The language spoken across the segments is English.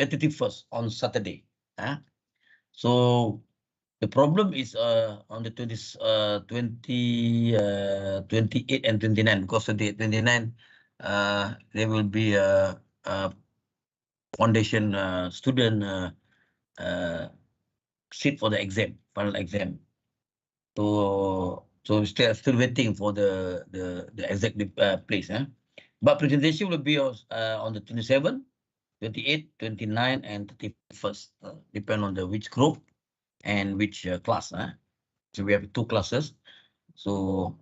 31st on Saturday. So the problem is on the 28 and 29, because on the 29 there will be a foundation student sit for the exam, final exam. So still waiting for the exact place. But presentation will be on the 27th, 28, 29, and 31st. Depend on the which group and which class. So we have 2 classes. So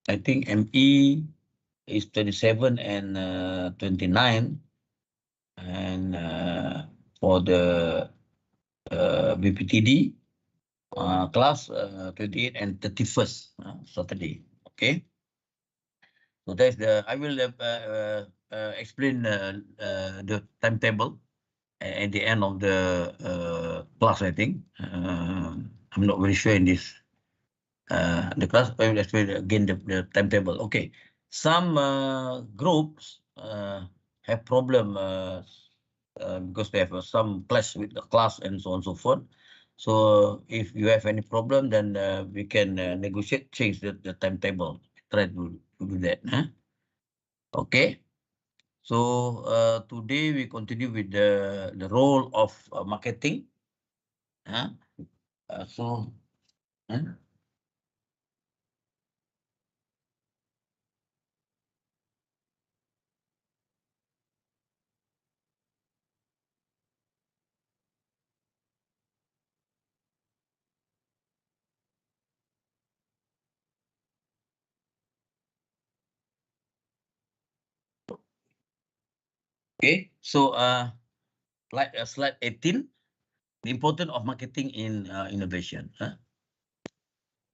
I think ME is 27 and 29, and for the BPTD class 28 and 31st Saturday. Okay. So that's I will explain the timetable at the end of the class, I think. I'm not very sure in this the class. I will explain again the timetable. Okay. Some groups have problem because they have some clash with the class and so on and so forth. So if you have any problem, then we can negotiate, change the timetable. Try to do that. Okay. So today we continue with the role of marketing. Okay, so like slide 18, the importance of marketing in innovation.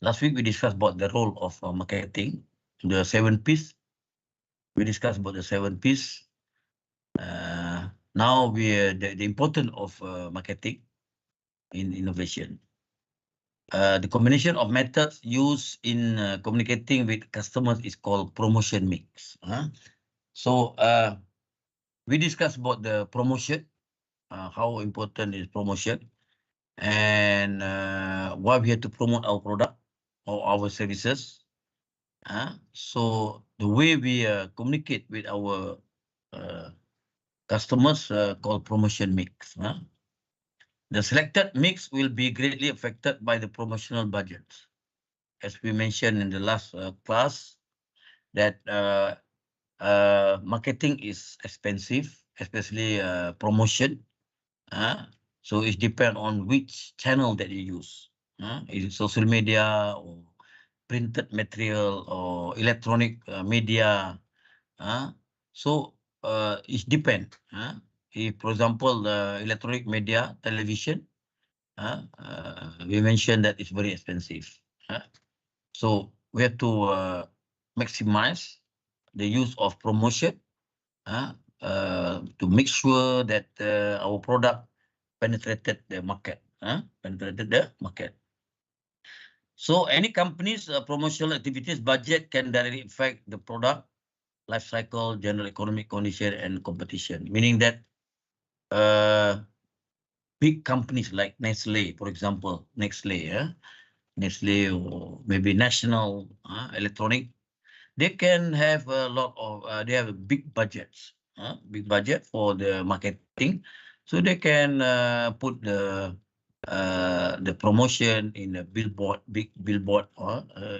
Last week we discussed about the role of marketing, the 7 P's. We discussed about the 7 P's. Now the importance of marketing in innovation. The combination of methods used in communicating with customers is called promotion mix. So we discussed about the promotion, how important is promotion, and why we have to promote our product or our services. So the way we communicate with our customers called promotion mix. The selected mix will be greatly affected by the promotional budgets. As we mentioned in the last class, that marketing is expensive, especially promotion. So it depends on which channel that you use. Is it social media or printed material or electronic media? So it depends. If, for example, the electronic media, television, we mentioned that it's very expensive. So we have to maximize the use of promotion to make sure that our product penetrated the market. So any company's promotional activities budget can directly affect the product life cycle, general economic condition, and competition. Meaning that big companies like Nestle, for example, Nestle or maybe National Electronic, they can have a lot of they have big budgets, big budget for the marketing, so they can put the promotion in a billboard, big billboard,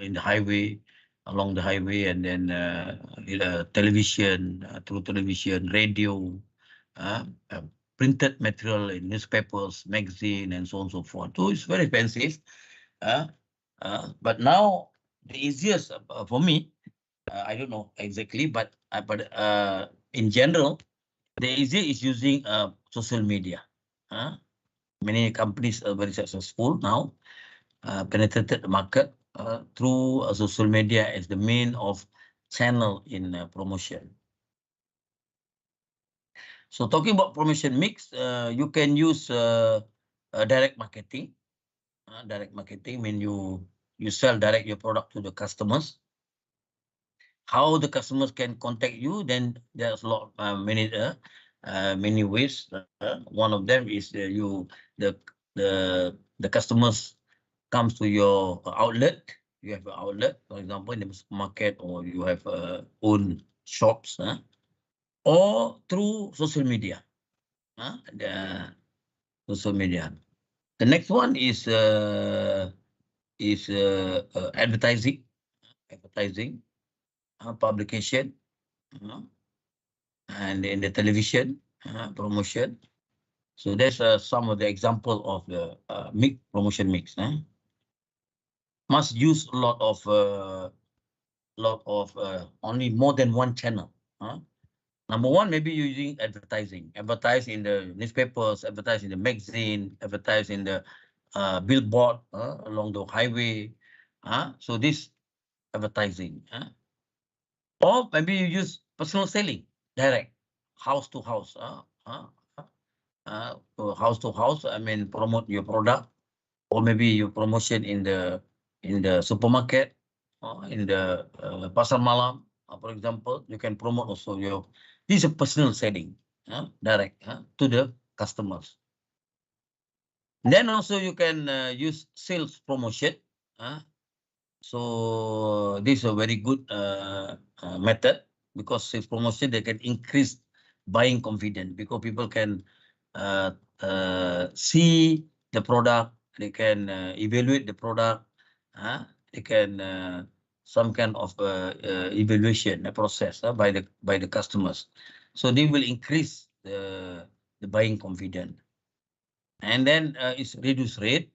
in the highway, along the highway, and then television, through television, radio, printed material in newspapers, magazine, and so on and so forth. So it's very expensive. But now the easiest for me, I don't know exactly, but in general, the easiest is using social media. Many companies are very successful now, penetrated the market through social media as the main of channel in promotion. So talking about promotion mix, you can use direct marketing. Direct marketing means you sell direct your product to the customers. How the customers can contact you, then there's a lot many many ways. One of them is the the customers comes to your outlet. You have an outlet, for example, in the supermarket, or you have own shops, or through social media. The social media. The next one is advertising, publication, and in the television promotion. So there's some of the example of the promotion mix. Must use a lot of only more than one channel. Number one, maybe using advertising. Advertise in the newspapers, advertise in the magazine, advertise in the billboard along the highway. So this advertising. Or maybe you use personal selling, direct, house to house. House to house, I mean, promote your product, or maybe your promotion in the supermarket, in the pasar malam, for example. You can promote also your. This is a personal selling, direct to the customers. Then also you can use sales promotion. So this is a very good method, because sales promotion, they can increase buying confidence, because people can see the product, they can evaluate the product, they can some kind of evaluation process by the customers. So they will increase the buying confidence. And then it's reduce rate,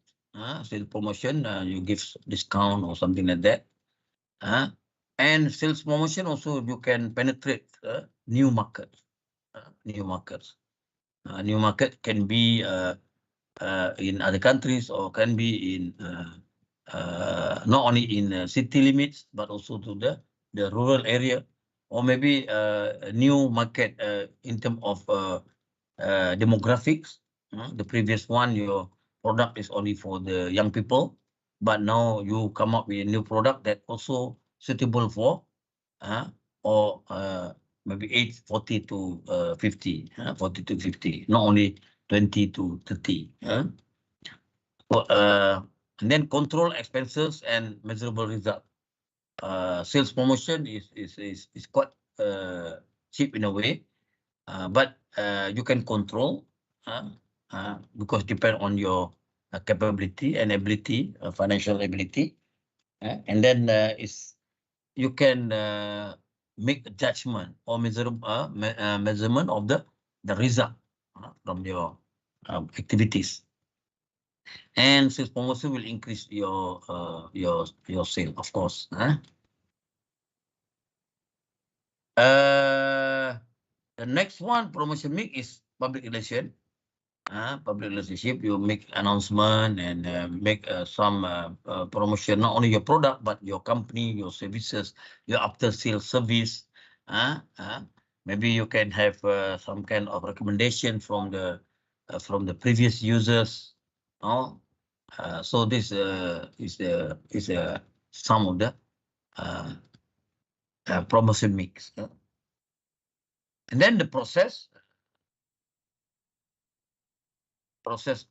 sales promotion, you give discount or something like that. And sales promotion also, you can penetrate new markets. New markets. New market can be in other countries, or can be in not only in city limits, but also to the rural area, or maybe a new market in terms of demographics. The previous one, your product is only for the young people, but now you come up with a new product that also suitable for or maybe age 40 to 50, 40 to 50, not only 20 to 30. And then control expenses and measurable result. Sales promotion is quite cheap in a way, but you can control because depend on your capability and ability, financial ability, and then you can make a judgment or measurement of the result from your activities. And sales promotion will increase your sale, of course. The next one, promotion mix, is public relation. Public relationship, you make announcement and make some promotion, not only your product, but your company, your services, your after sales service. Maybe you can have some kind of recommendation from the previous users. So this is some of the promotion mix. And then the process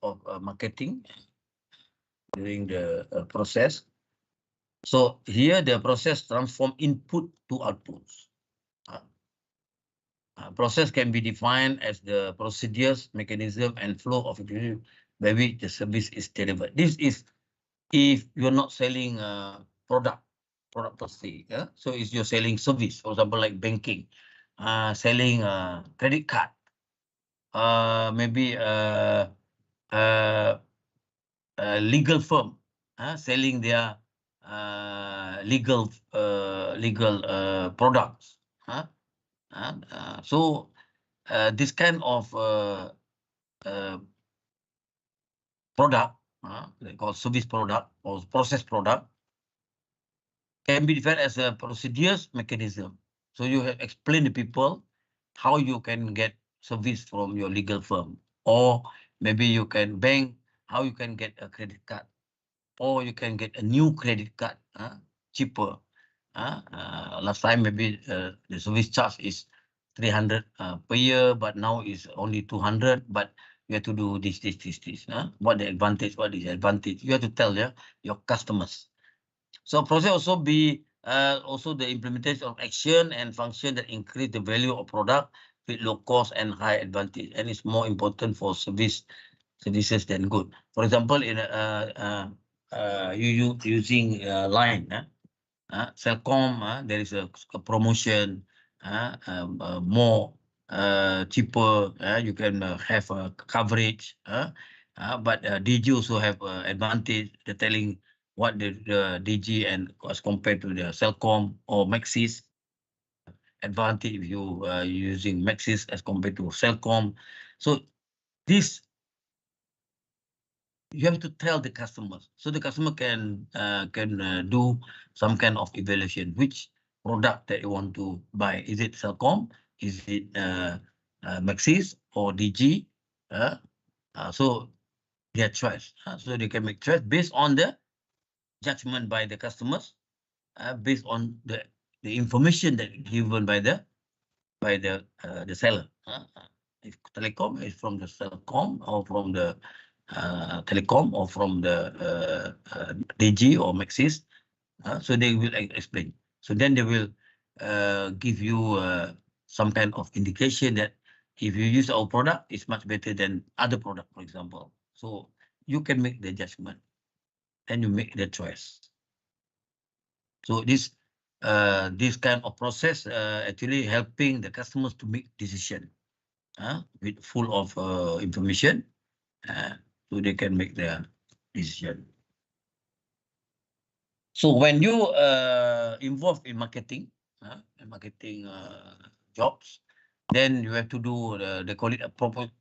of marketing during the process. So here the process transform input to outputs. Process can be defined as the procedures, mechanism, and flow of activity by which the service is delivered. This is if you're not selling product per se. So if you're selling service, for example, like banking, selling credit card, maybe legal firm selling their legal products. So this kind of product, they call service product or process product, can be defined as a procedures mechanism. So you have explained to people how you can get service from your legal firm, or maybe you can bank, how you can get a credit card, or you can get a new credit card cheaper. Last time maybe the service charge is 300 per year, but now it's only 200, but you have to do this. What the advantage, what is the advantage? You have to tell your customers. So process also be also the implementation of action and function that increase the value of product with low cost and high advantage, and it's more important for services than good. For example, in you using line, Celcom, there is a promotion, more cheaper. You can have coverage. But DG also have advantage. They're telling what the DG and as compared to the Celcom or Maxis advantage if you using Maxis as compared to Celcom. So this you have to tell the customers so the customer can do some kind of evaluation which product that you want to buy. Is it Celcom? Is it Maxis or DG? So their choice. So they can make choice based on the judgment by the customers, based on the information that given by the seller. If telecom is from the Celcom or from the telecom or from the DG or Maxis, so they will explain. So then they will give you some kind of indication that if you use our product, it's much better than other product, for example. So you can make the judgment and you make the choice. So this kind of process actually helping the customers to make decision with full of information, so they can make their decision. So when you involved in marketing, jobs, then you have to do they call it a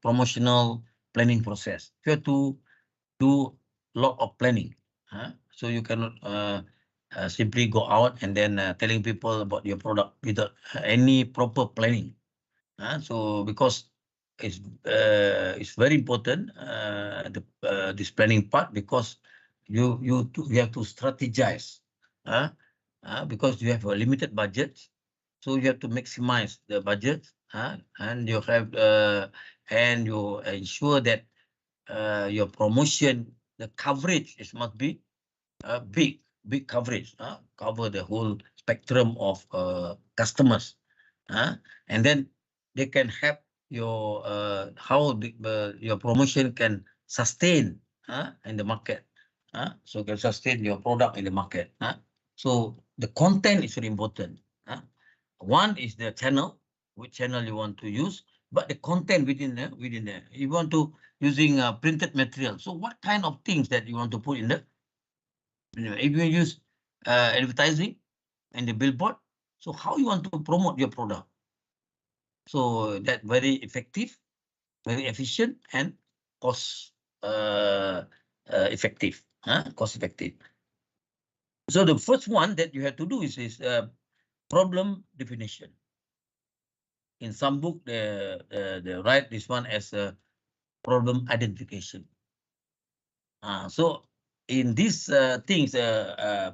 promotional planning process. You have to do lot of planning. So you cannot simply go out and then telling people about your product without any proper planning. So because it's very important this planning part, because you have to strategize, because you have a limited budget, so you have to maximize the budget, and you have and you ensure that your promotion, the coverage must be big coverage, cover the whole spectrum of customers, and then they can help your how your promotion can sustain in the market, so can sustain your product in the market. So the content is very important. One is the channel, which channel you want to use, but the content within there. You want to using printed material. So what kind of things that you want to put in the, if you use advertising and the billboard, so how you want to promote your product? So that very effective, very efficient, and cost effective. Cost effective. So the first one that you have to do is problem definition. In some book, they write this one as a problem identification. So in these things,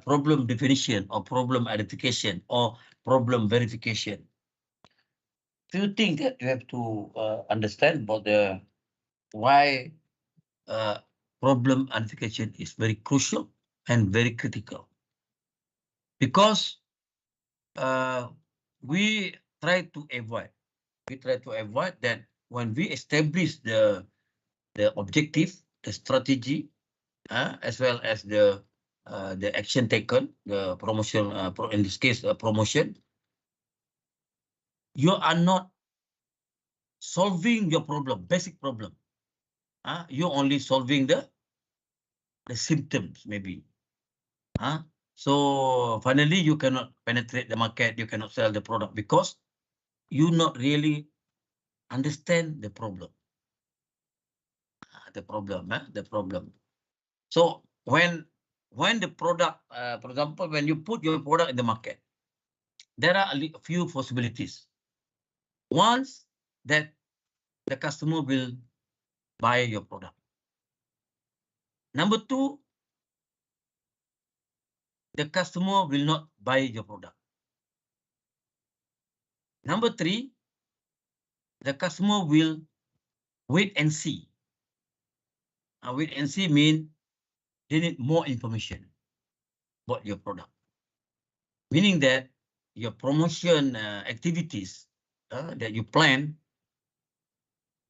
problem definition or problem identification or problem verification, few things that you have to understand about the why problem identification is very crucial and very critical, because we try to avoid that when we establish the objective, the strategy, as well as the action taken, the promotion, in this case, promotion, you are not solving your problem, basic problem. You're only solving the symptoms, maybe. So finally, you cannot penetrate the market, you cannot sell the product because you not really understand the problem. The problem. So when the product, for example, when you put your product in the market, there are a few possibilities. Once that the customer will buy your product. Number two, the customer will not buy your product. Number three, the customer will wait and see. Wait and see mean they need more information about your product. Meaning that your promotion activities that you plan,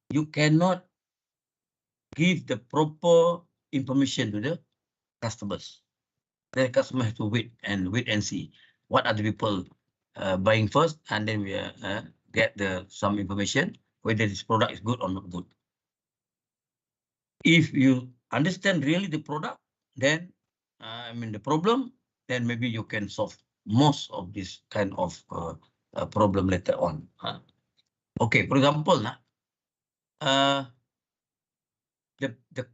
you cannot give the proper information to the customers. The customer has to wait and see what are the people buying first, and then we get some information whether this product is good or not good. If you understand really the product, then the problem, then maybe you can solve most of this kind of problem later on. Okay, for example, the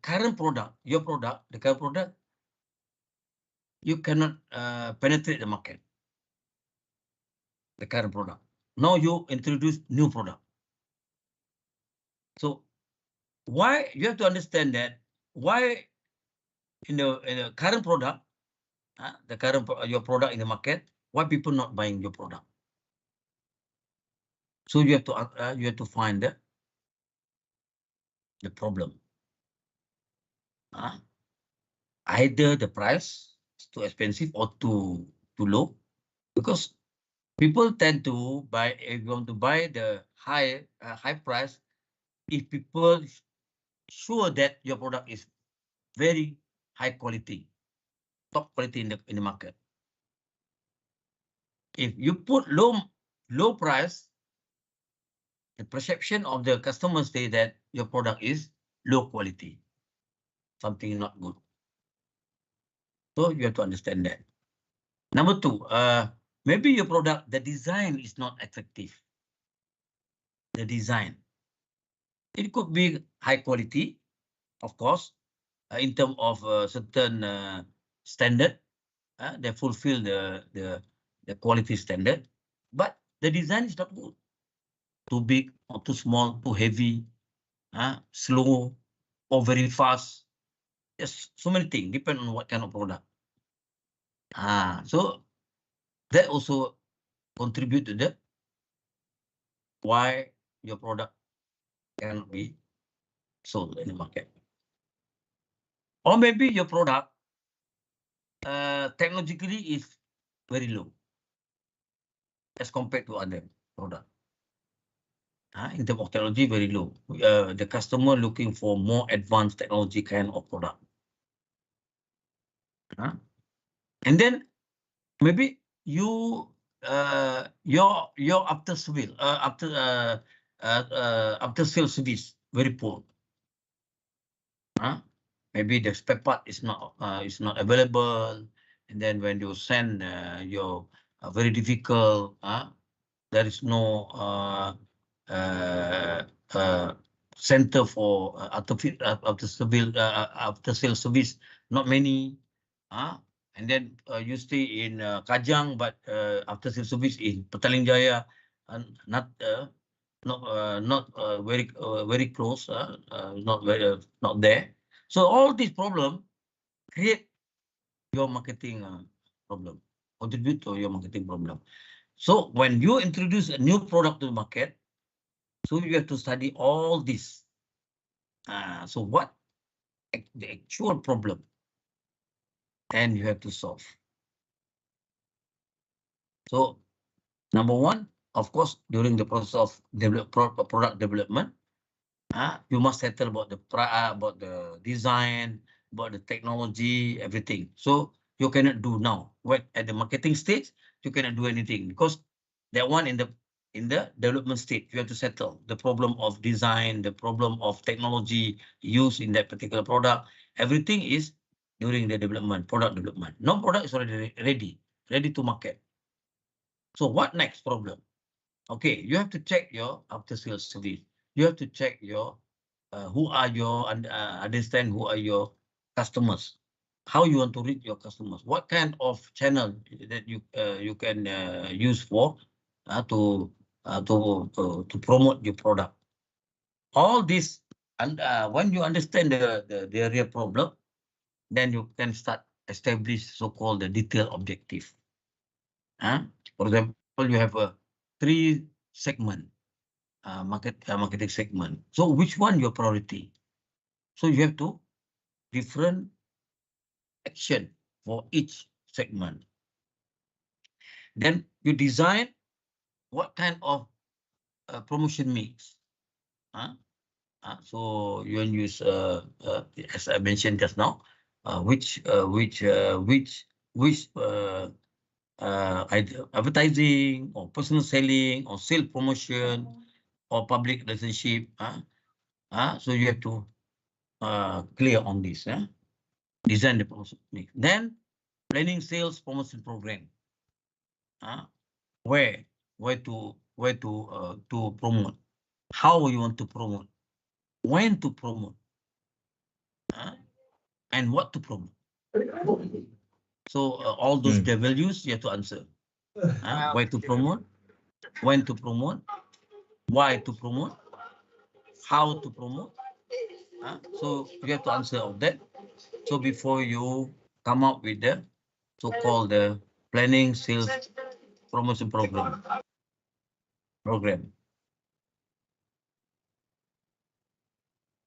current product, your product, the current product, you cannot penetrate the market. The current product. Now you introduce new product. So why you have to understand that why in the current product, your product in the market, why people not buying your product? So you have to find the problem. Either the price is too expensive or too low, because people tend to buy, if you want to buy the high price, if people sure that your product is very high quality, top quality in the market. If you put low price, the perception of the customers say that your product is low quality, something not good. So you have to understand that. Number two, maybe your product, the design is not attractive. The design, it could be high quality, of course, in terms of certain standard, they fulfill the quality standard, but the design is not good. Too big or too small, too heavy, slow or very fast. There's so many things, depend on what kind of product. So that also contribute to the why your product cannot be sold in the market. Or maybe your product technologically is very low as compared to other product. In terms of technology, very low. The customer looking for more advanced technology kind of product. And then maybe you your after sales service very poor. Maybe the spare part is not available, and then when you send your very difficult. There is no center for after sales service. Not many. And then you stay in Kajang, but after sales service in Petaling Jaya, not very close. Not there. So all these problems create your marketing problem, contribute to your marketing problem. So when you introduce a new product to the market, so you have to study all this. So what the actual problem, and you have to solve. So number one, of course, during the process of product development, you must settle about the design, about the technology, everything. So you cannot do now. When at the marketing stage, you cannot do anything, because that one in the development stage, you have to settle the problem of design, the problem of technology used in that particular product. Everything is during the product development. No product is already ready to market. So what next problem? Okay, you have to check your after sales service. You have to check your who are your understand who are your customers. How you want to reach your customers? What kind of channel that you can use for to promote your product? All this, and when you understand the real problem, then you can start establish so-called the detailed objective. For example, you have a 3 segment. marketing segment. So which one your priority? So you have to different action for each segment. Then you design what kind of promotion mix. So you can use, as I mentioned just now, which advertising or personal selling or sales promotion or public relationship. So you have to clear on this. Design the promotion mix. Then planning sales promotion program. Where to promote, how you want to promote, when to promote, and what to promote. So all those the values you have to answer. Where to promote, when to promote, why to promote, how to promote. So you have to answer all that. So before you come up with the so-called the planning sales promotion program.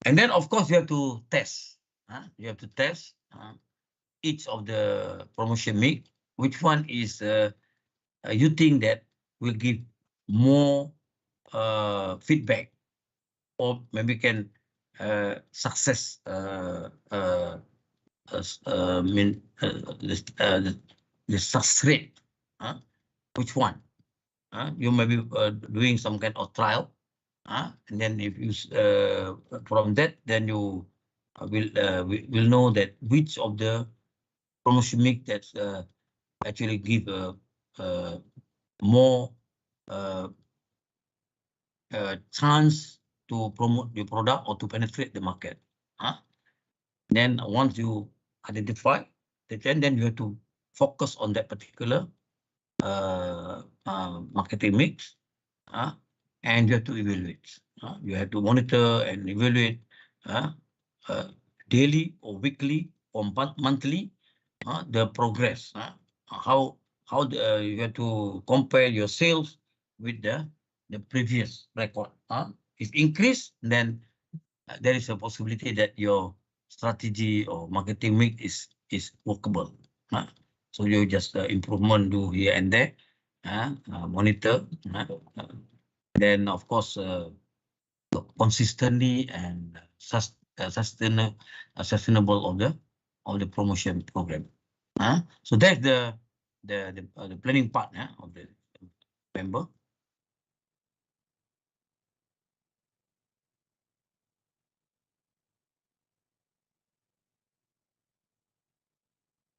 And then of course you have to test. You have to test each of the promotion mix. Which one is you think that will give more feedback, or maybe can success mean the success rate. Which one? You may be doing some kind of trial, and then if you from that, then you will know that which of the promotion mix that actually give more chance to promote your product or to penetrate the market. Then once you identify the trend, then you have to focus on that particular marketing mix, and you have to evaluate. You have to monitor and evaluate daily or weekly or monthly the progress. How you have to compare your sales with the previous record. If increase, then there is a possibility that your strategy or marketing mix is workable. So you just improvement do here and there, monitor. Then of course consistently and sustainable of the promotion program. So that's the planning part of the member.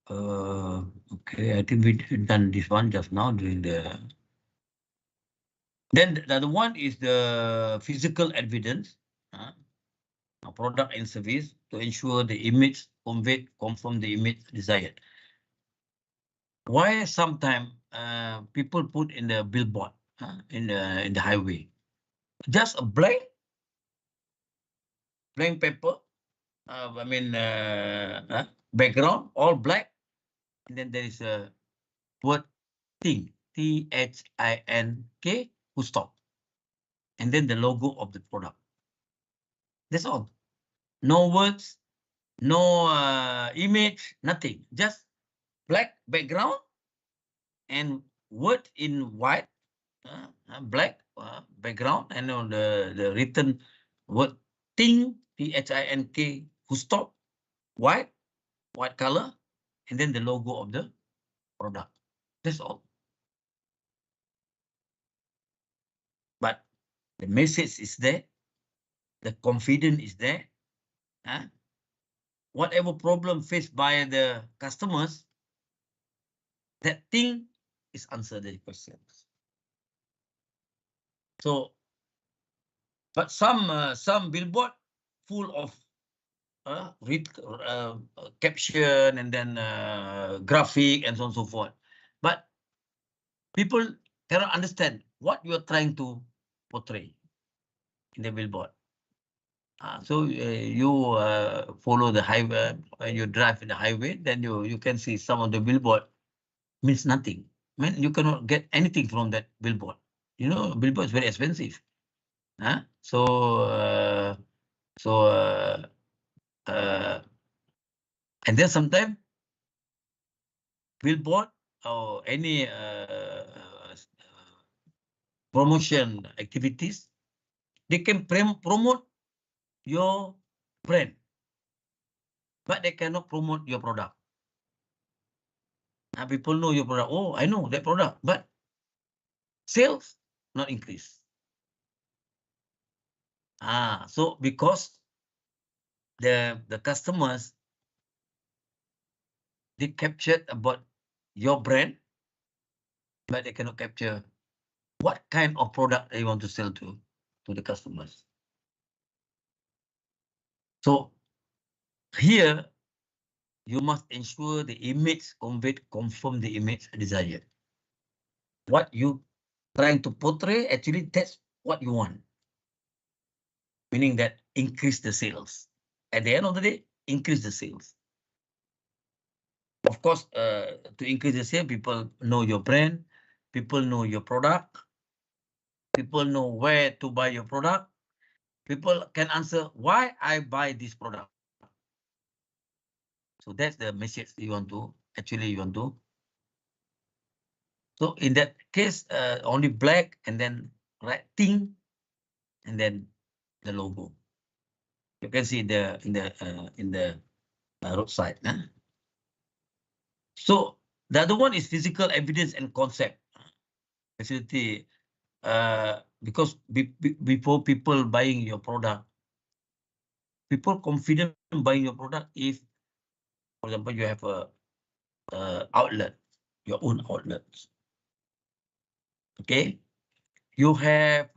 Okay, I think we done this one just now during the. Then the other one is the physical evidence, product and service to ensure the image conveyed confirm the image desired. Why sometimes people put in the billboard in the highway just a blank paper, background all black, and then there is a word thing, THINK, full stop, and then the logo of the product. That's all. No words, no image, nothing. Just black background and word in white, black background, and on the written word THINK, THINK, full stop, white color, and then the logo of the product. That's all. But the message is there, the confidence is there. Whatever problem faced by the customers, that thing is answered the questions. So, but some billboard full of read caption and then graphic and so on and so forth. But people cannot understand what you are trying to portray in the billboard. So you follow the highway, when you drive in the highway, then you can see some of the billboard means nothing. I mean, you cannot get anything from that billboard. You know, billboard is very expensive. So so uh, and then sometimes billboard or any promotion activities, they can promote your brand, but they cannot promote your product. People know your product. Oh, I know that product, but sales not increase. So because the customers, they captured about your brand, but they cannot capture what kind of product they want to sell to the customers. So here you must ensure the image conveyed confirm the image desired. What you trying to portray, actually that's what you want. Meaning that increase the sales. At the end of the day, increase the sales. Of course, to increase the sale, people know your brand, people know your product, people know where to buy your product, people can answer why I buy this product. So that's the message you want to, actually you want to. So in that case, only black and then red thing, and then the logo. You can see in the roadside. So the other one is physical evidence and concept. Facility, because before people buying your product, people confident buying your product if, for example, you have a outlet, your own outlets. Okay, you have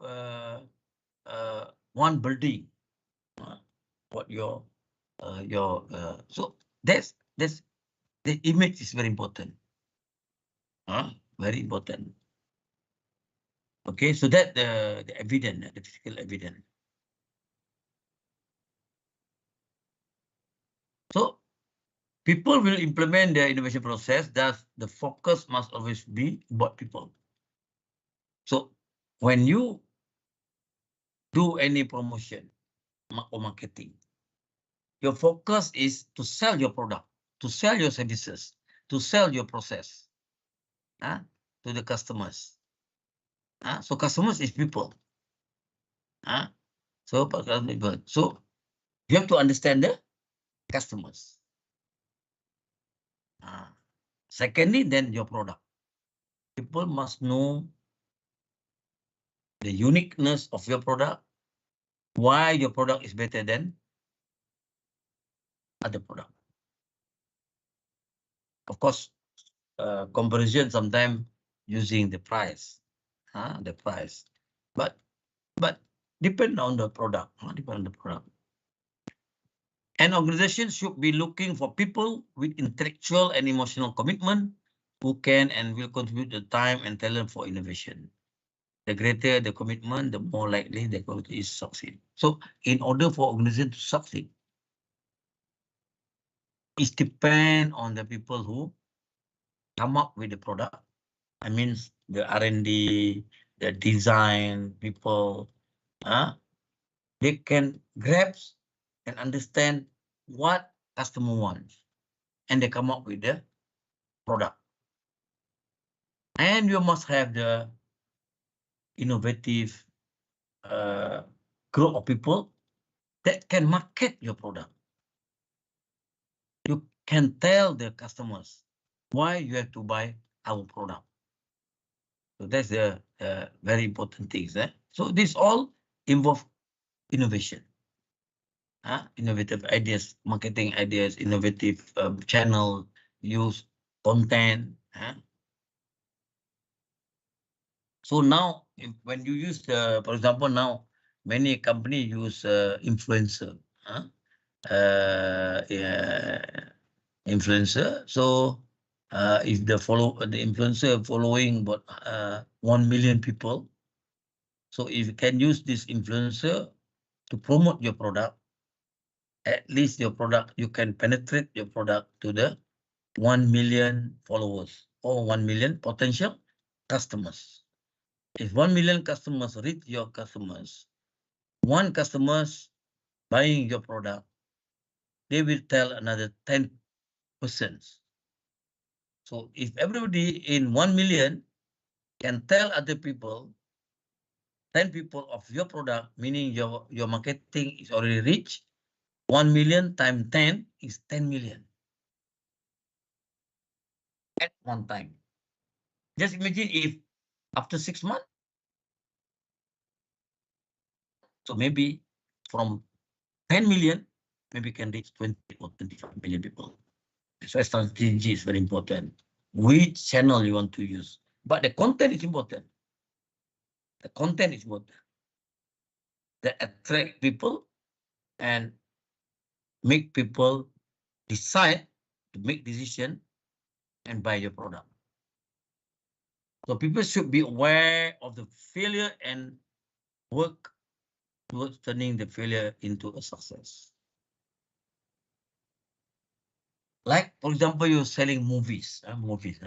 one building. What your so that's the image is very important. Very important. Okay, so that the evidence, the physical evidence. So people will implement their innovation process. Thus, the focus must always be about people. So when you do any promotion or marketing, your focus is to sell your product, to sell your services, to sell your process to the customers. So customers is people. So you have to understand the customers. Secondly, then your product. People must know the uniqueness of your product, why your product is better than other product. Of course, comparison sometimes using the price, but depend on the product, depend on the product. An organization should be looking for people with intellectual and emotional commitment who can and will contribute the time and talent for innovation. The greater the commitment, the more likely the quality is succeed. So in order for organization to succeed, it depends on the people who come up with the product. I mean the R&D, the design people, they can grasp and understand what customer wants, and they come up with the product. And you must have the innovative group of people that can market your product. You can tell the customers why you have to buy our product. So that's the very important things. So this all involve innovation, innovative ideas, marketing ideas, innovative channel use, content. So now, when you use for example, now many company use influencer. Influencer. So if the influencer following about 1 million people, so if you can use this influencer to promote your product, at least your product, you can penetrate your product to the 1 million followers or 1 million potential customers. If 1 million customers reach your customers, one customers buying your product, they will tell another 10 persons. So if everybody in 1 million can tell other people, 10 people of your product, meaning your marketing is already reached, 1 million times 10 is 10 million at one time. Just imagine if after 6 months, so maybe from 10 million, maybe can reach 20 or 25 million people. So strategy is very important. Which channel you want to use, but the content is important. The content is important. That attract people and make people decide to make decision and buy your product. So people should be aware of the failure and work towards turning the failure into a success. Like, for example, you're selling movies. Movies.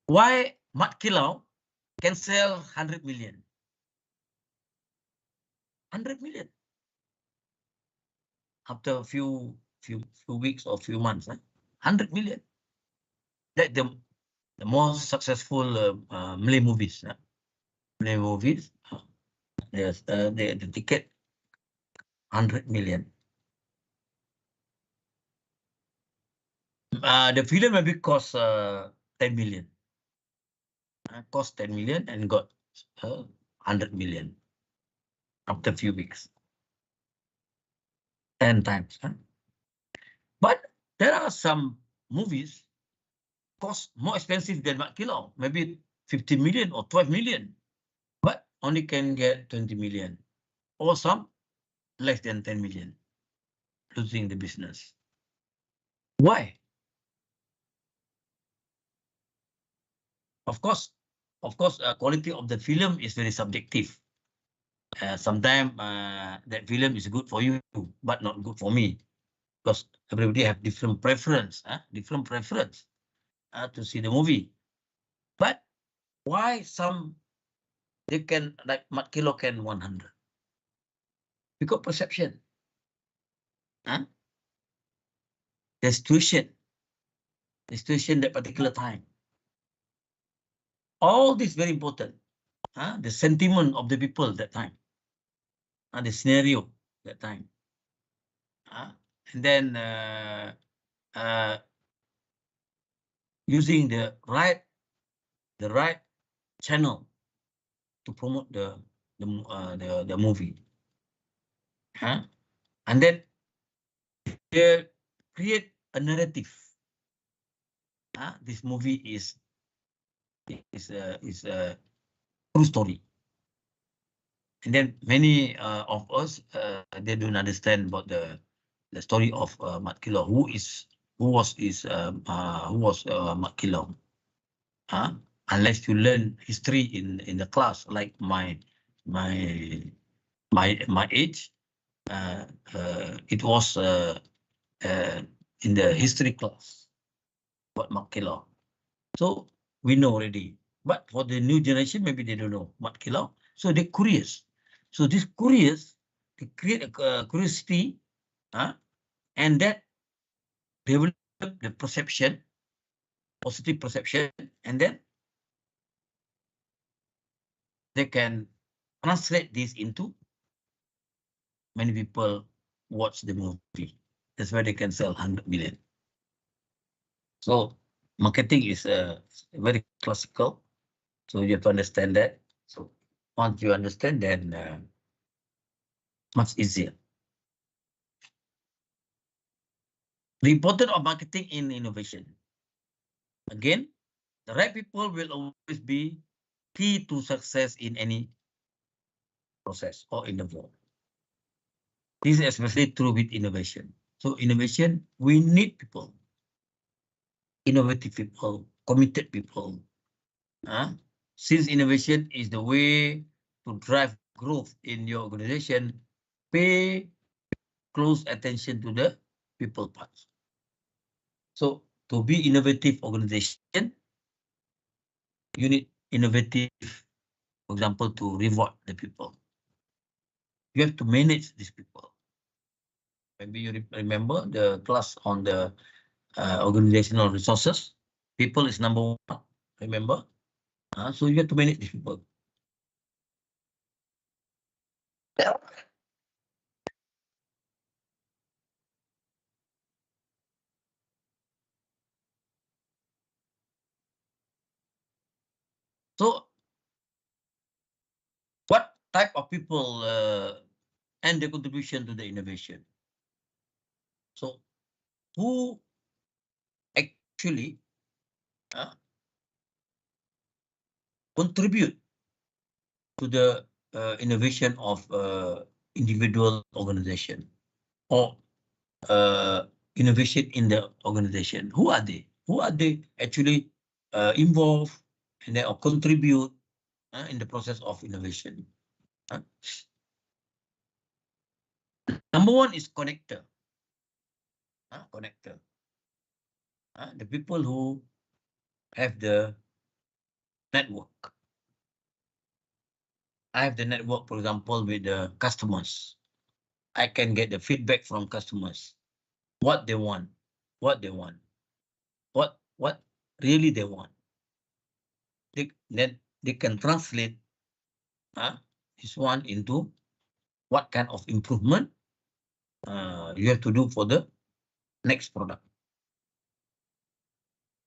Why Mat Kilau can sell 100 million? 100 million. After a few weeks or few months. 100 million. That the most successful Malay movies. Malay movies. Yes, the ticket 100 million. The film maybe cost 10 million. Cost 10 million and got 100 million after a few weeks. 10 times. But there are some movies cost more expensive than Mat Kilau, maybe 50 million or 12 million, but only can get 20 million, or some less than 10 million, losing the business. Why? Of course, quality of the film is very subjective. Sometimes that film is good for you, but not good for me, because everybody have different preference, to see the movie. But why some they can, like Mat Kilo can 100? Because perception. The situation that particular time. All this very important. The sentiment of the people that time. The scenario that time. And then using the right channel to promote the movie. And then they create a narrative. This movie is a true story. And then many of us they don't understand about the story of Mat Kilo. Who was Mat Kilo? Unless you learn history in the class, like my age, it was in the history class about Mat Kilo. So we know already. But for the new generation, maybe they don't know Mat Kilo. So they're curious. So this curious, they create a curiosity, and that develop the perception, positive perception, and then they can translate this into many people watch the movie. That's why they can sell 100 million. So marketing is very classical. So you have to understand that. So once you understand, then much easier. The importance of marketing in innovation. Again, the right people will always be key to success in any process or in the world. This is especially true with innovation. So innovation, we need people, innovative people, committed people. Since innovation is the way to drive growth in your organization, pay close attention to the people part. So to be innovative organization, you need innovative, for example, to reward the people. you have to manage these people. Maybe you remember the class on the organizational resources. People is number one. Remember? So you have to manage these people. So what type of people and their contribution to the innovation? So who actually contribute to the innovation of individual organization or innovation in the organization? Who are they? Who are they actually involved and they contribute in the process of innovation? Number one is connector. Connector. The people who have the network. I have the network, for example, with the customers. I can get the feedback from customers. What they want. What they want. What really they want. Then they can translate this one into what kind of improvement you have to do for the next product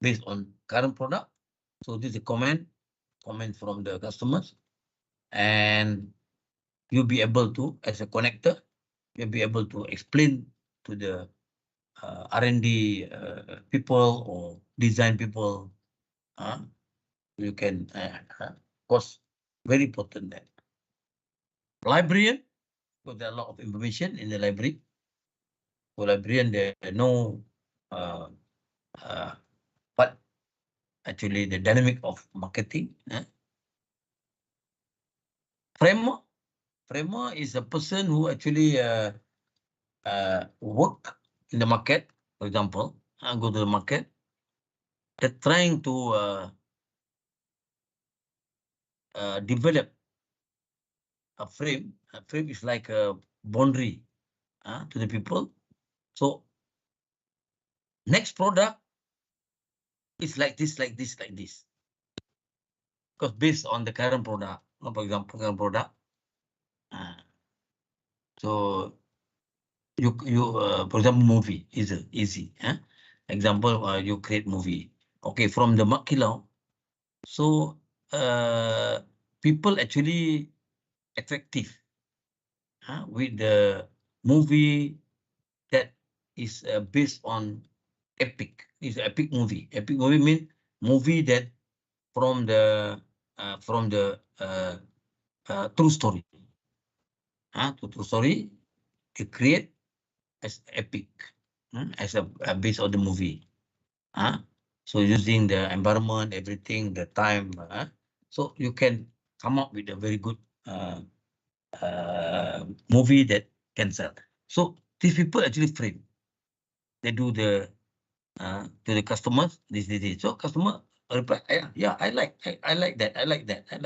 based on current product. So this is a comment from the customers, and you'll be able to, as a connector, you'll be able to explain to the R&D people or design people. You can, of course, very important that. Librarian, because there are a lot of information in the library. So librarian, they know what actually the dynamic of marketing. Framer is a person who actually work in the market. For example, go to the market. They're trying to develop a frame. A frame is like a boundary to the people. So next product is like this, like this, like this. Because based on the current product, for example, current product. So you for example, movie is easy. Example, you create movie. Okay, from the Makilau. So people actually effective with the movie that is based on epic. It's an epic movie. Epic movie means movie that from the true story. True story, they create as epic, as a based on the movie. So using the environment, everything, the time, so you can come up with a very good movie that can sell. So these people actually frame. They do the to the customers. This. So customer reply, yeah, I like that, I like that, I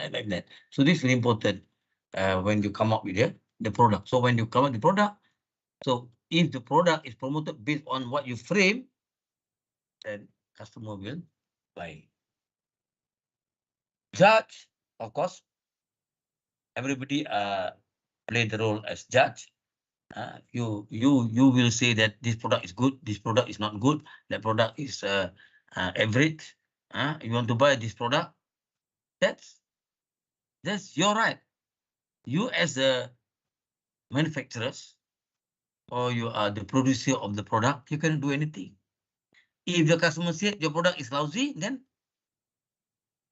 like that. So this is very important when you come up with the product. So when you come up with the product, so if the product is promoted based on what you frame, then customer will buy. Judge, of course, everybody play the role as judge. You will say that this product is good, this product is not good, that product is average. You want to buy this product, that's your right. You as a manufacturers, or you are the producer of the product, you cannot do anything. If the customer said your product is lousy, then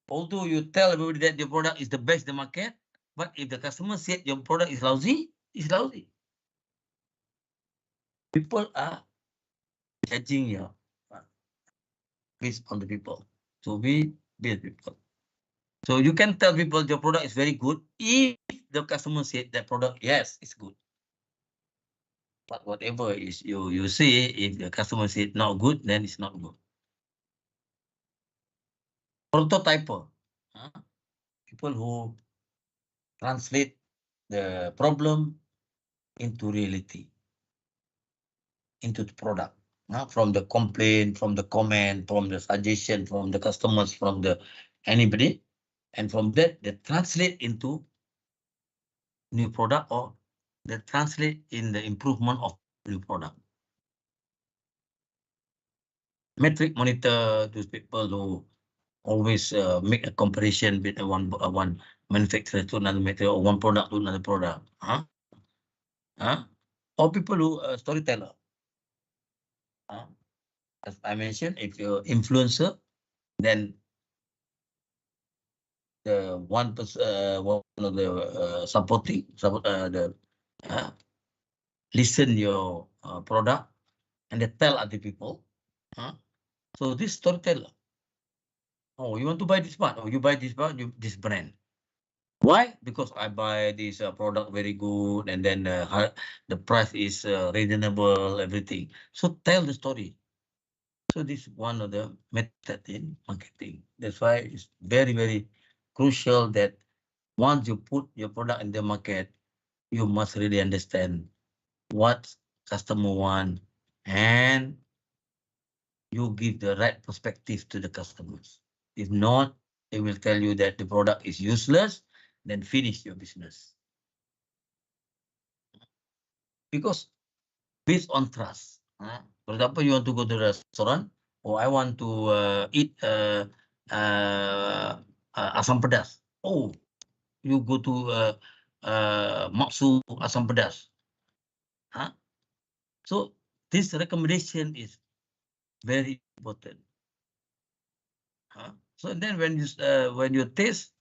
although you tell everybody that your product is the best in the market, but if the customer said your product is lousy, it's lousy. People are judging you based on the people. So we build people. So you can tell people your product is very good if the customer said that product, yes, it's good. But whatever is you say, if the customer said not good, then it's not good. Prototyper, people who translate the problem into reality, into the product. From the complaint, from the comment, from the suggestion, from the customers, from the anybody, and from that they translate into new product, or they translate in the improvement of new product. Metric monitor those people who always make a comparison with one manufacturer to another manufacturer, or one product to another product. Or people who storyteller. As I mentioned, if you're influencer, then the one of the supporting support the listen your product and they tell other people. So this storyteller. Oh, you want to buy this one? Oh, you buy this one, this brand. Why? Because I buy this product very good, and then the price is reasonable, everything. So tell the story. So this is one of the method in marketing. That's why it's very, very crucial that once you put your product in the market, you must really understand what customer want, and you give the right perspective to the customers. If not, they will tell you that the product is useless, then finish your business. Because based on trust. For example, you want to go to the restaurant, or I want to eat asam pedas. Oh, you go to Maksu asam pedas. So this recommendation is very important. So then when you taste,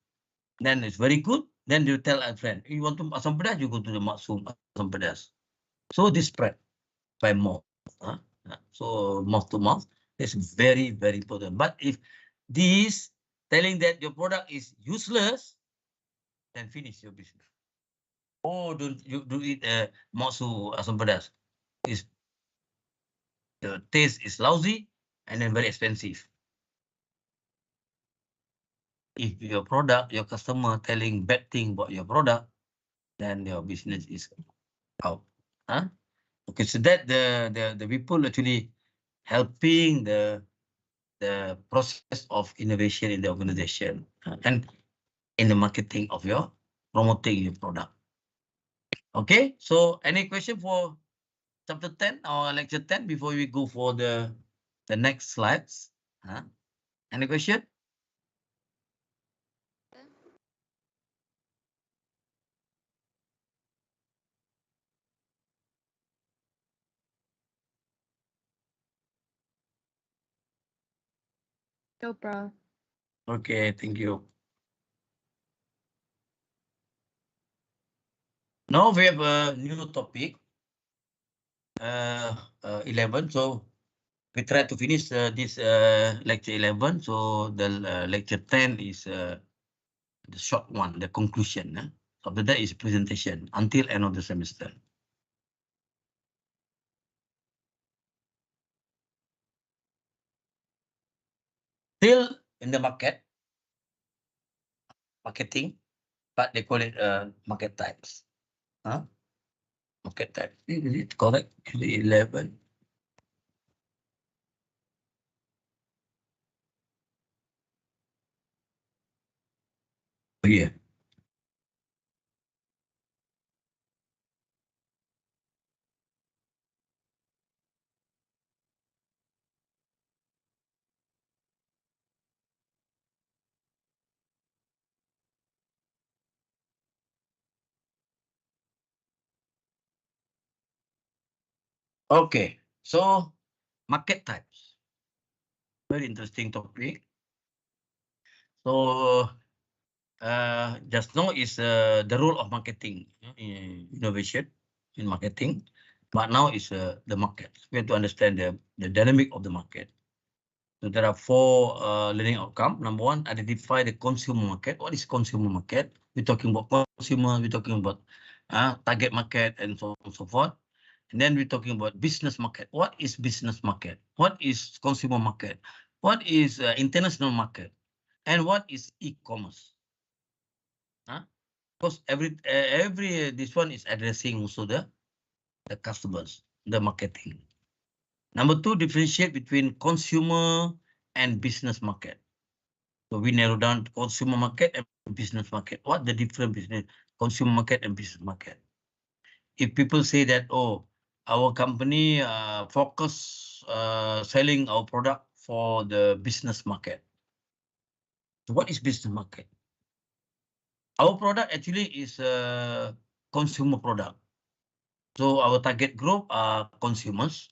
then it's very good. Then you tell a friend, you want to asam pedas, you go to the Maksu asam pedas. So this spread by mouth. So mouth to mouth is very, very important. But if this telling that your product is useless, then finish your business. Oh, don't you do it Maksu asam pedas. The taste is lousy and then very expensive. If your product, your customer telling bad thing about your product, then your business is out. Okay, so that the people actually helping the process of innovation in the organization and in the marketing of your promoting your product. Okay, so any question for chapter 10 or lecture 10 before we go for the next slides? Any question? No problem. Okay, thank you. Now we have a new topic, 11. So we try to finish this lecture 11. So the lecture 10 is the short one, the conclusion. After that is presentation until end of the semester. Still in the marketing, but they call it market types. Market type. Is it correct? 11. Oh, yeah. Okay. So market types. Very interesting topic. So just now is the role of marketing, innovation in marketing, but now is the market. We have to understand the dynamic of the market. So there are 4 learning outcome. Number 1, identify the consumer market. What is consumer market? We're talking about consumer, we're talking about target market and so on and so forth. And then we're talking about business market. What is business market? What is consumer market? What is international market? And what is e-commerce? Because every this one is addressing also the customers, the marketing. Number two, differentiate between consumer and business market. So we narrow down to consumer market and business market. What the difference between consumer market and business market? If people say that, oh, our company focus selling our product for the business market. So what is business market? Our product actually is a consumer product. So our target group are consumers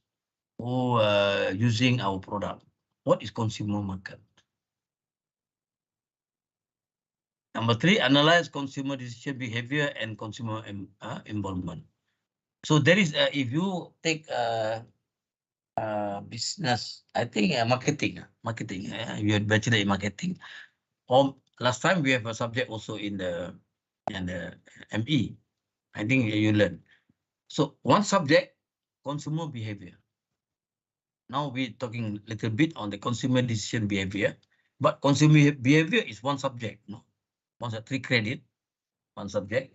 who are using our product. What is consumer market? Number three, analyze consumer decision behavior and consumer involvement. So there is, if you take business, I think marketing, you had bachelor in marketing. Last time we have a subject also in the ME. I think you learn. So one subject, consumer behavior. Now we're talking a little bit on the consumer decision behavior, but consumer behavior is one subject, no? One 3 credit, one subject.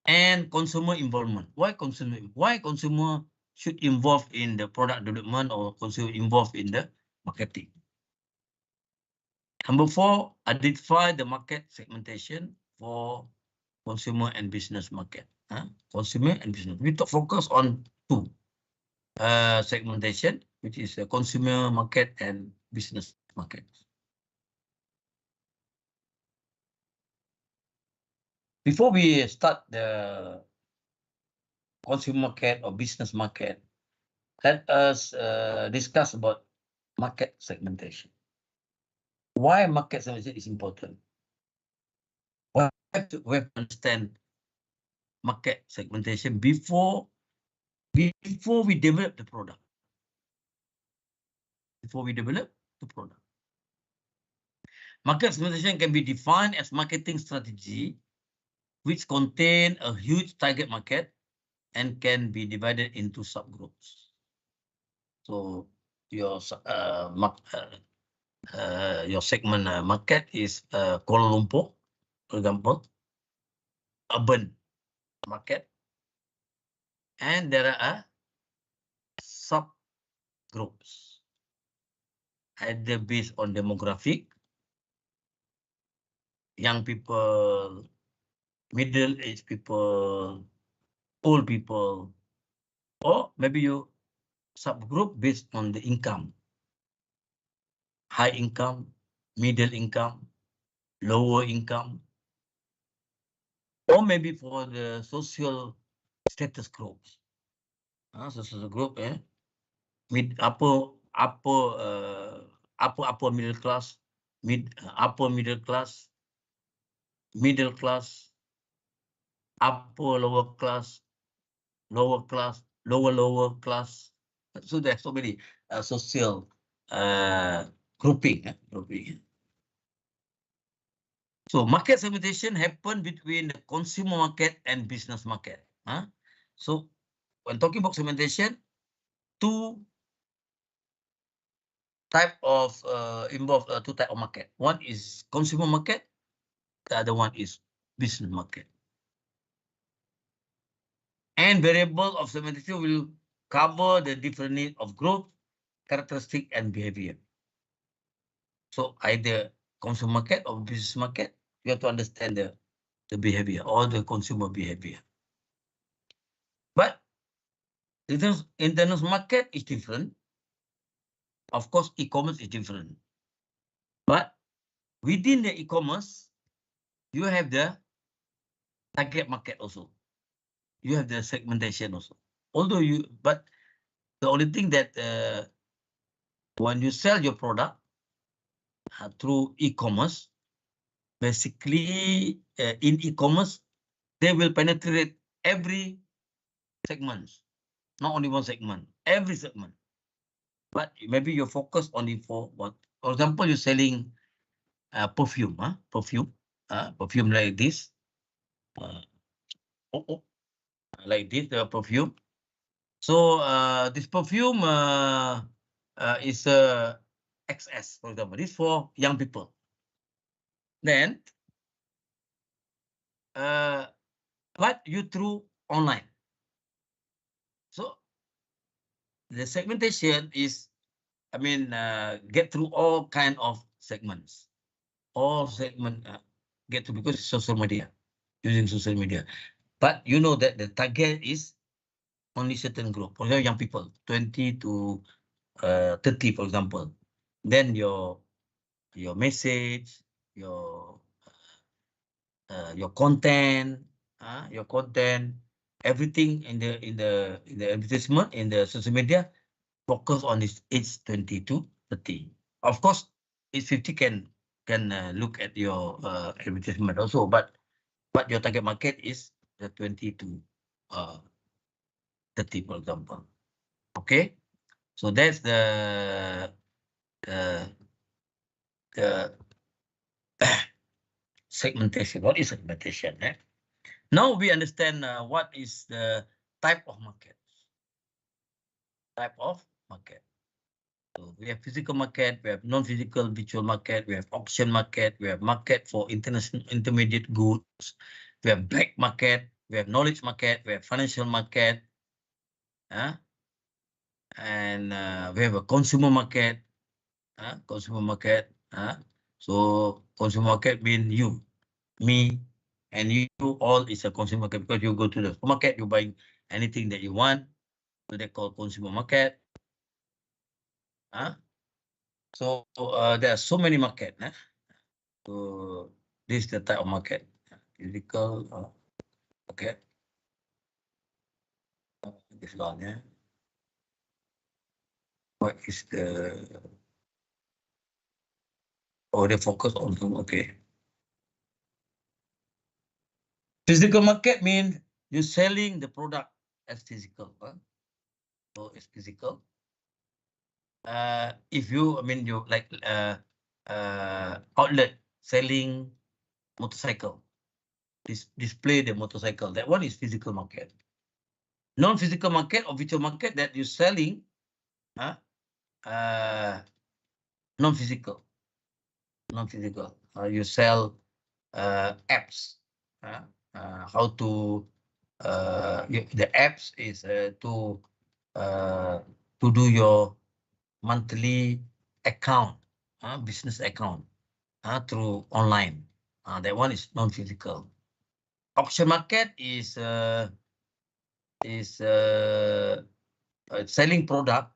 And consumer involvement. Why consumer? Why consumer should involve in the product development or consumer involved in the marketing? Number four, identify the market segmentation for consumer and business market. Consumer and business. We focus on two segmentation, which is the consumer market and business market. Before we start the consumer market or business market, let us discuss about market segmentation. Why market segmentation is important? We have to understand market segmentation before we develop the product. Before we develop the product. Market segmentation can be defined as marketing strategy which contain a huge target market and can be divided into subgroups. So your segment market is Kuala Lumpur, for example, urban market, and there are subgroups either based on demographic, young people, middle-aged people, old people, or maybe you subgroup based on the income, high income, middle income, lower income, or maybe for the social status groups. Social group, mid upper middle class, upper middle class, middle class, upper lower class, lower class, lower class. So there's so many social grouping. So market segmentation happen between the consumer market and business market. So when talking about segmentation, two type of two type of market. One is consumer market, the other one is business market. And variable of segmentation will cover the different needs of growth, characteristic, and behavior. So either consumer market or business market, you have to understand the behavior or the consumer behavior. But internal market is different. Of course, e-commerce is different. But within the e-commerce, you have the target market also. You have the segmentation also. But the only thing that when you sell your product through e-commerce, basically in e-commerce, they will penetrate every segment, not only one segment, every segment. But maybe you focus only for what, for example, you're selling perfume, perfume like this, like this, perfume. So this perfume is XS, for example. This for young people. Then but you through online. So the segmentation is, I mean, get through all kind of segments, all segment get to, because it's social media, using social media. But you know that the target is only certain group. For example, young people, 20 to 30, for example. Then your message, your content, your content, everything in the advertisement in the social media focus on this age 20 to 30. Of course, age 50 can look at your advertisement also, but your target market is the 20 to 30, for example. Okay, so that's uh, the segmentation. What is segmentation? Eh? Now we understand what is the type of market. Type of market. So we have physical market, we have non-physical virtual market, we have auction market, we have market for international intermediate goods, we have black market, we have knowledge market, we have financial market, and we have a consumer market. Consumer market. So consumer market mean you, me, and you all is a consumer market, because you go to the supermarket, you buy anything that you want. So they call consumer market. So there are so many market. So this is the type of market. Physical market. This one, yeah. What is the they focus on? Okay. Physical market means you're selling the product as physical. So it's physical. If you, I mean, you like outlet selling motorcycle, display the motorcycle, that one is physical market. Non-physical market or virtual market that you're selling, non-physical. Non-physical. You sell apps. How to the apps is to do your monthly account, business account, through online. That one is non-physical. Auction market is selling product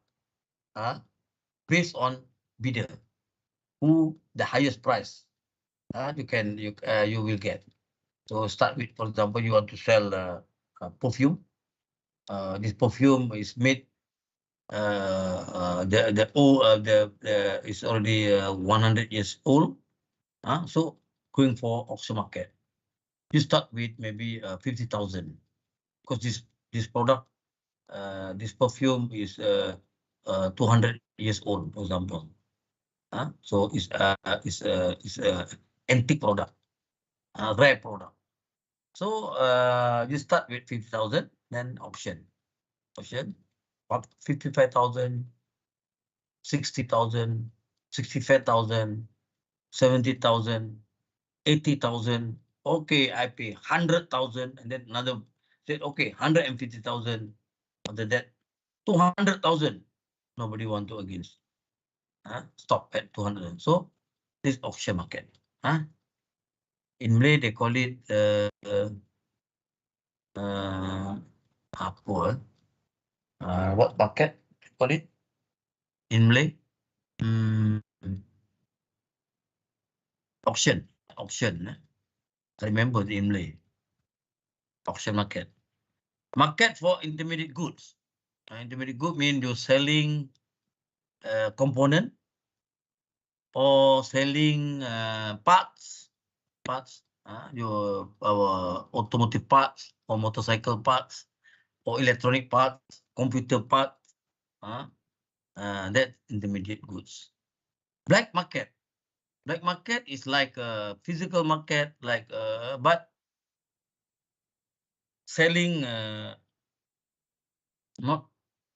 based on bidder, who the highest price you will get. So start with, for example, you want to sell perfume. This perfume is made is already 100 years old. So going for auction market, you start with maybe 50,000, because this product, this perfume is 200 years old, for example. So it's antique product, rare product. So you start with 50,000, then auction, 55,000, 60,000, 65,000, 70,000, 80,000. Okay, I pay 100,000, and then another said, okay, 150,000. After that, 200,000. Nobody want to against. Stop at 200. So this auction market. In Malay they call it apa? What market they call it in Malay? Auction. I remember the in Malay. Auction market. Market for intermediate goods. Intermediate good mean you're selling component or selling parts. Your automotive parts or motorcycle parts or electronic parts, computer parts. That's intermediate goods. Black market. Black market is like a physical market, like but selling not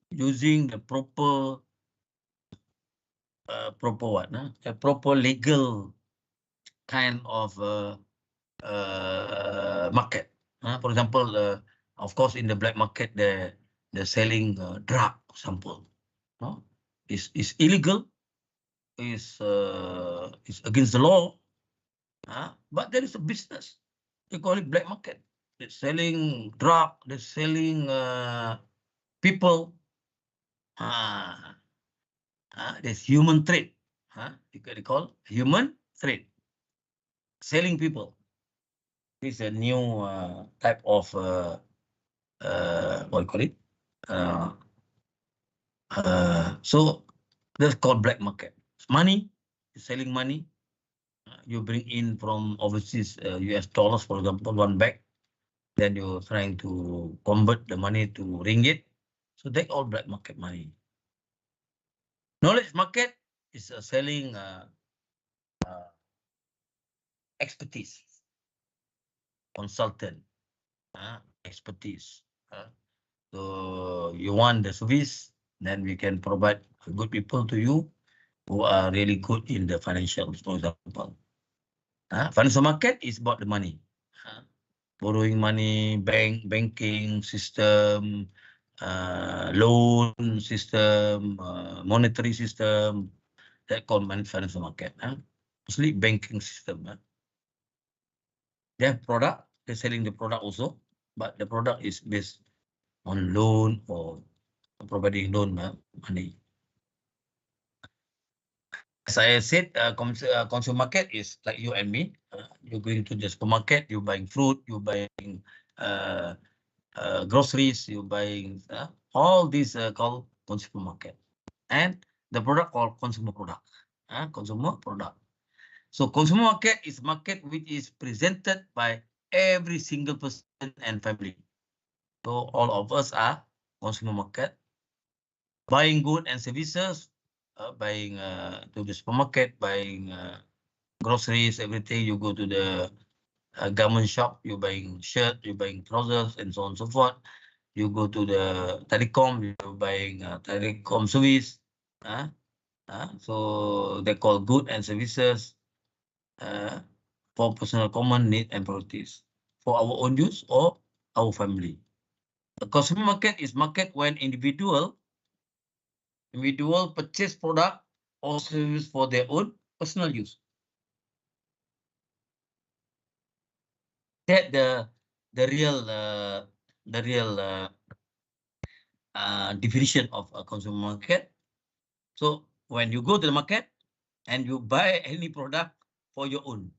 using the proper proper what? A proper legal kind of market. For example, of course, in the black market, they're selling drug, for example. No, is illegal, is against the law. But there is a business. They call it black market. They're selling drug. They're selling people. There's human trade. They call human trade. Selling people. This is a new type of what do you call it? So that's called black market. Money, selling money. You bring in from overseas US dollars, for example, one bag. Then you're trying to convert the money to ringgit. So that's all black market money. Knowledge market is selling expertise, consultant, expertise. So you want the service, then we can provide good people to you who are really good in the financial, for example. Financial market is about the money. Borrowing money, banking system, loan system, monetary system, that called financial market. Mostly banking system. They have product, they're selling the product also, but the product is based on loan or providing loan money. As I said, consumer market is like you and me. You're going to the supermarket, you're buying fruit, you're buying groceries, you're buying all these called consumer market. And the product called consumer product. Consumer product. So consumer market is market which is presented by every single person and family. So all of us are consumer market. Buying goods and services, buying to the supermarket, buying groceries, everything. You go to the garment shop, you're buying shirt, you're buying trousers, and so on and so forth. You go to the telecom, you're buying telecom service. So they call goods and services for personal common need and priorities for our own use or our family. The consumer market is market when individual purchase product or service for their own personal use. That the real definition of a consumer market. So when you go to the market and you buy any product for your own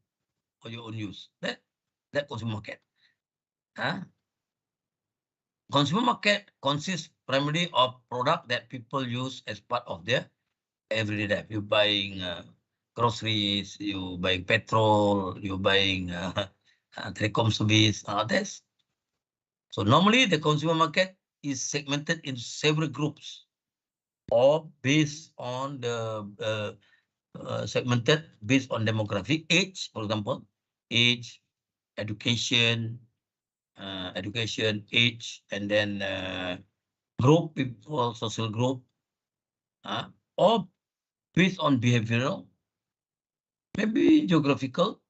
use, that consumer market. Consumer market consists primarily of product that people use as part of their everyday life. You're buying groceries, you buying petrol, you buying telecom service, that's. So normally the consumer market is segmented into several groups or based on the segmented based on demographic age, for example, age, education, age, and then group people, social group, or based on behavioral, maybe geographical,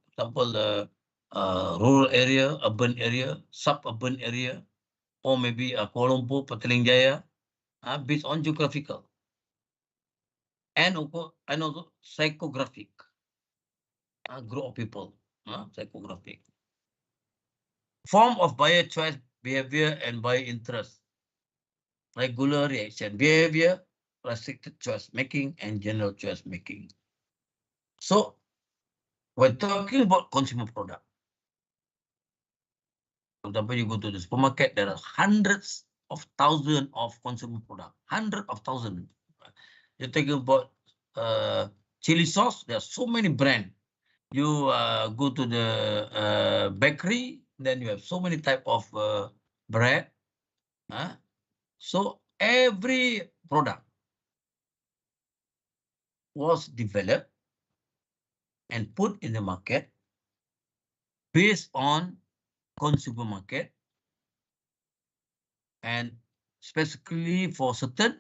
example, rural area, urban area, suburban area, or maybe Kuala Lumpur, Petaling Jaya, based on geographical, and also psychographic, group of people, psychographic. Form of buyer choice behavior and buyer interest. Regular reaction behavior, restricted choice making, and general choice making. So we're talking about consumer product. For example, you go to the supermarket, there are hundreds of thousands of consumer product. Hundreds of thousands. You're talking about chili sauce, there are so many brands. You go to the bakery, then you have so many type of bread. So every product was developed and put in the market based on consumer market and specifically for certain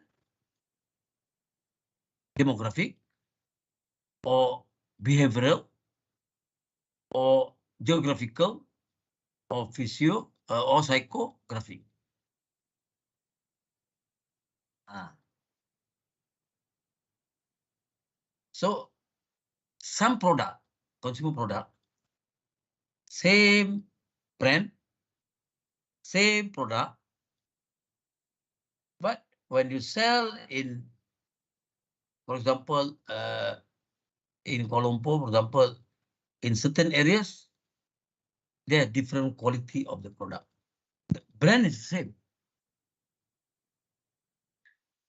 demographic or behavioral or geographical, or physio, or psychographic. So some product, consumer product, same brand, same product, but when you sell in, for example, in Kuala Lumpur, for example, in certain areas, there are different quality of the product. The brand is the same,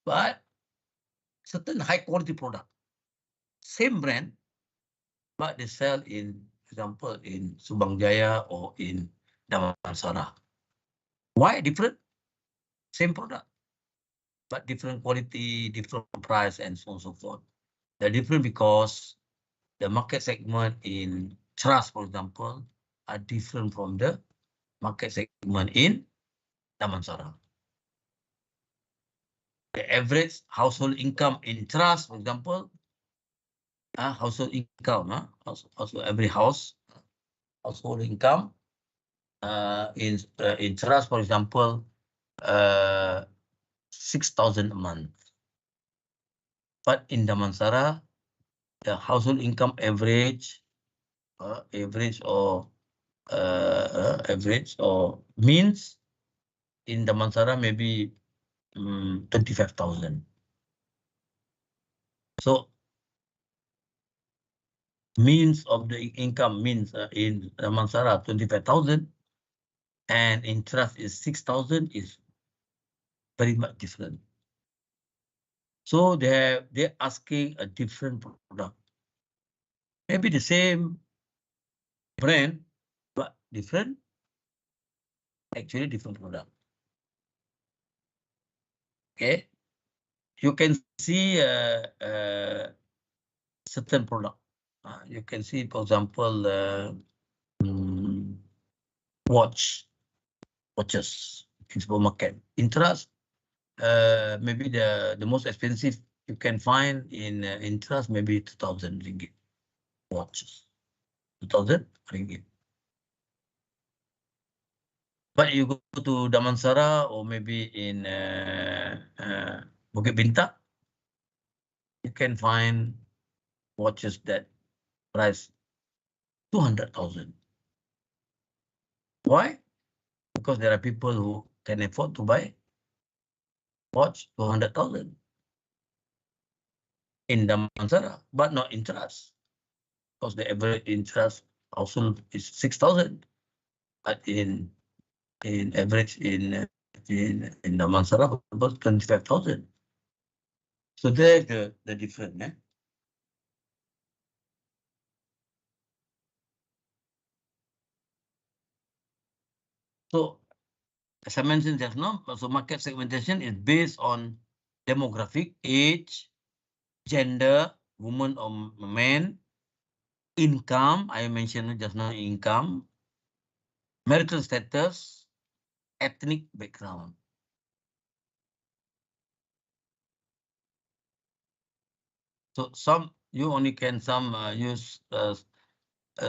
but certain high quality product, same brand, but they sell in, for example, in Subang Jaya or in Damansara. Why different? Same product, but different quality, different price, and so on and so forth. They're different because the market segment in trust, for example, are different from the market segment in Damansara. The average household income in trust, for example, household income, also every house, household income in trust, for example, 6,000 a month. But in Damansara, the household income average or means in Damansara maybe 25,000. So means of the income means in Damansara 25,000 and in trust is 6,000 is very much different. So they're asking a different product. Maybe the same brand, but different, actually different product. Okay, you can see certain product. You can see, for example, watches in supermarket. In trust, maybe the most expensive you can find in trust maybe 2,000 ringgit watches. 2,000 ringgit. But you go to Damansara or maybe in Bukit Bintang, you can find watches that price 200,000. Why? Because there are people who can afford to buy watch 200,000 in Damansara, but not in trust. Because the average interest also is 6,000, but in average in Damansara about 25,000. So there's the difference. Eh? So as I mentioned just now, so market segmentation is based on demographic, age, gender, woman or man, income, I mentioned just now, income, marital status, ethnic background. So some you only can use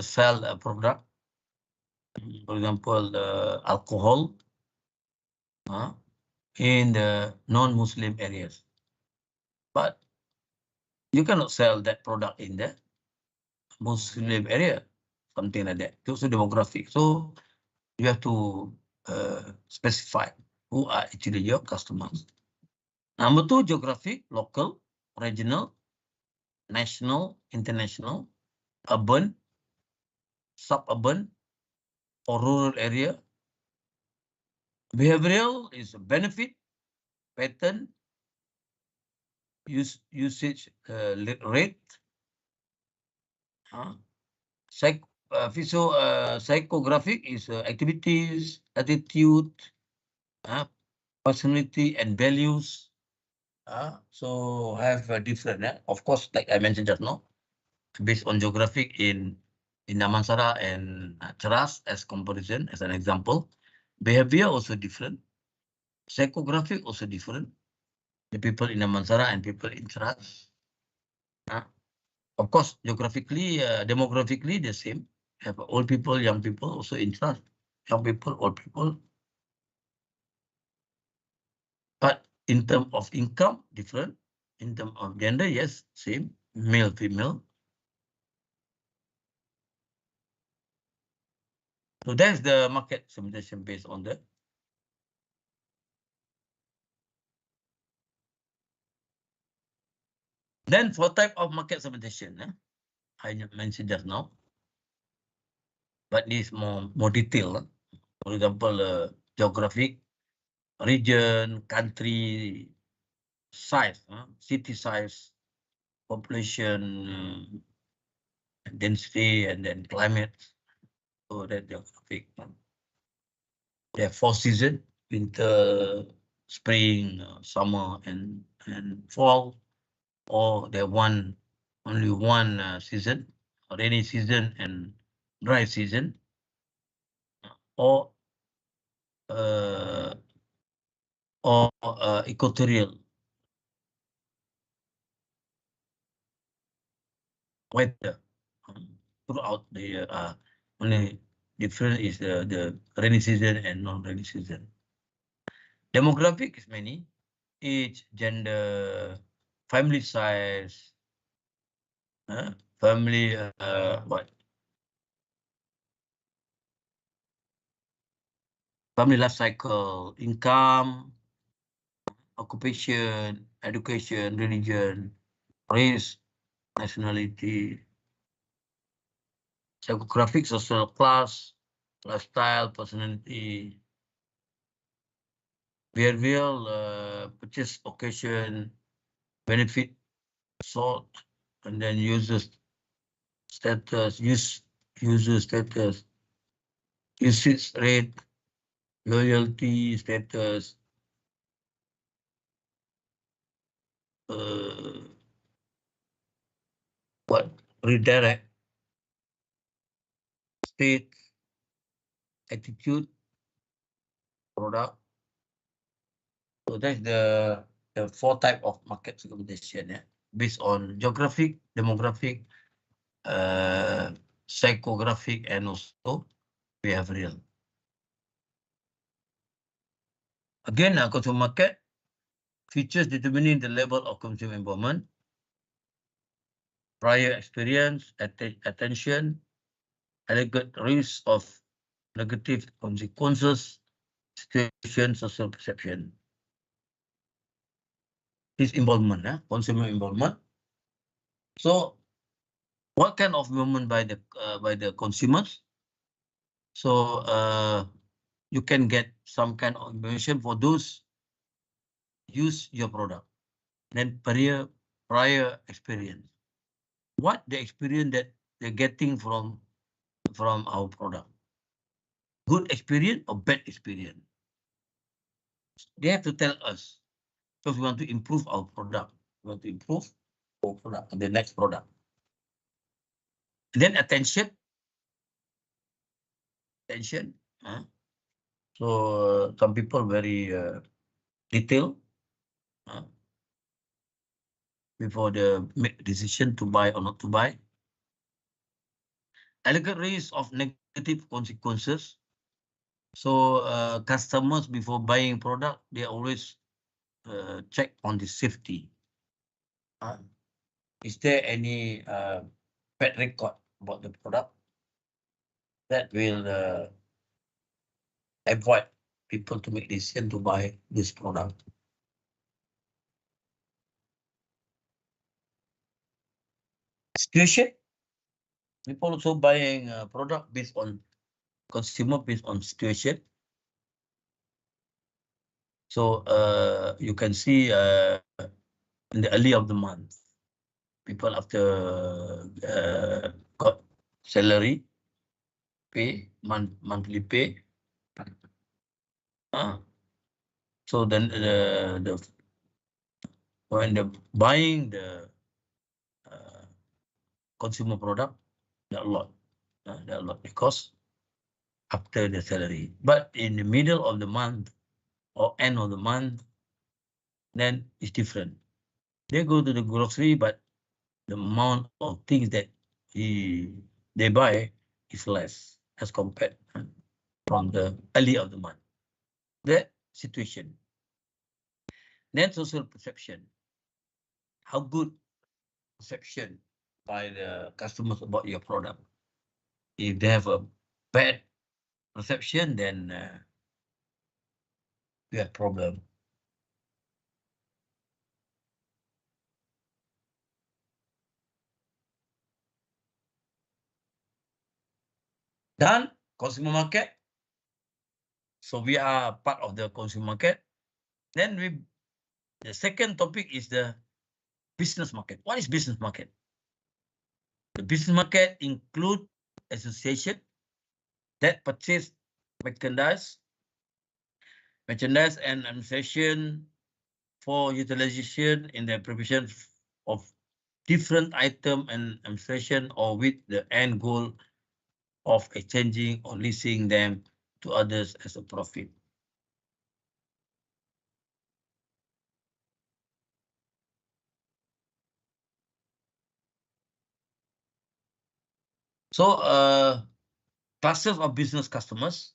sell a product, for example, alcohol in the non-Muslim areas, but you cannot sell that product in the Muslim area, something like that. Also demographic. So you have to specify who are actually your customers. Number two, geographic, local, regional, national, international, urban, suburban, or rural area. Behavioral is a benefit, pattern, usage rate. Psychographic is activities, attitude, personality, and values. So have a different, of course, like I mentioned just now, based on geographic in Damansara and Cheras as comparison, as an example. Behavior also different. Psychographic also different. The people in Damansara and people in Cheras. Of course, geographically, demographically the same. Have old people, young people also in charge. Young people, old people. But in terms of income, different. In terms of gender, yes, same. Male, female. So that's the market segmentation based on that. Then for type of market segmentation, I mentioned just now, but this more detailed. For example, geographic, region, country, size, city size, population density, and then climate. So that geographic. They have 4 seasons: winter, spring, summer, and fall. Or they have only one season, rainy season and dry season. Or uh, equatorial weather throughout the year. Only different is the rainy season and non-rainy season. Demographic is many: age, gender, family size, family what? Family life cycle, income, occupation, education, religion, race, nationality, psychographic, social class, lifestyle, personality, behavioral, purchase occasion, benefit sought, and then users status, user status, usage rate, loyalty status, what redirect, state, attitude, product. So that's the 4 type of market segmentation, based on geographic, demographic, psychographic, and also behavioral. Again, consumer market features determining the level of consumer involvement, prior experience, attention, aggregate risk of negative consequences, situation, social perception. This involvement, consumer involvement. So, what kind of involvement by the consumers? So, you can get some kind of information for those use your product. Then prior experience. What the experience that they're getting from our product? Good experience or bad experience? They have to tell us, because we want to improve our product. We want to improve our product, the next product. And then attention. So some people very detailed before they make decision to buy or not to buy. Elegant risk of negative consequences. So customers before buying product, they always check on the safety. Is there any bad record about the product that will avoid people to make decision to buy this product? Situation. People also buying a product based on consumer based on situation. So you can see in the early of the month, people after got salary, pay, monthly pay. So then when the buying the consumer product, there are a lot because after the salary. But in the middle of the month or end of the month, then it's different. They go to the grocery, but the amount of things that they buy is less as compared from the early of the month. That situation. Then social perception. How good perception by the customers about your product. If they have a bad perception, then you have problem. Then consumer market. So we are part of the consumer market. Then the second topic is the business market. What is business market? The business market include association that purchase merchandise and administration for utilization in the provision of different item and administration, or with the end goal of exchanging or leasing them to others as a profit. So classes of business customers.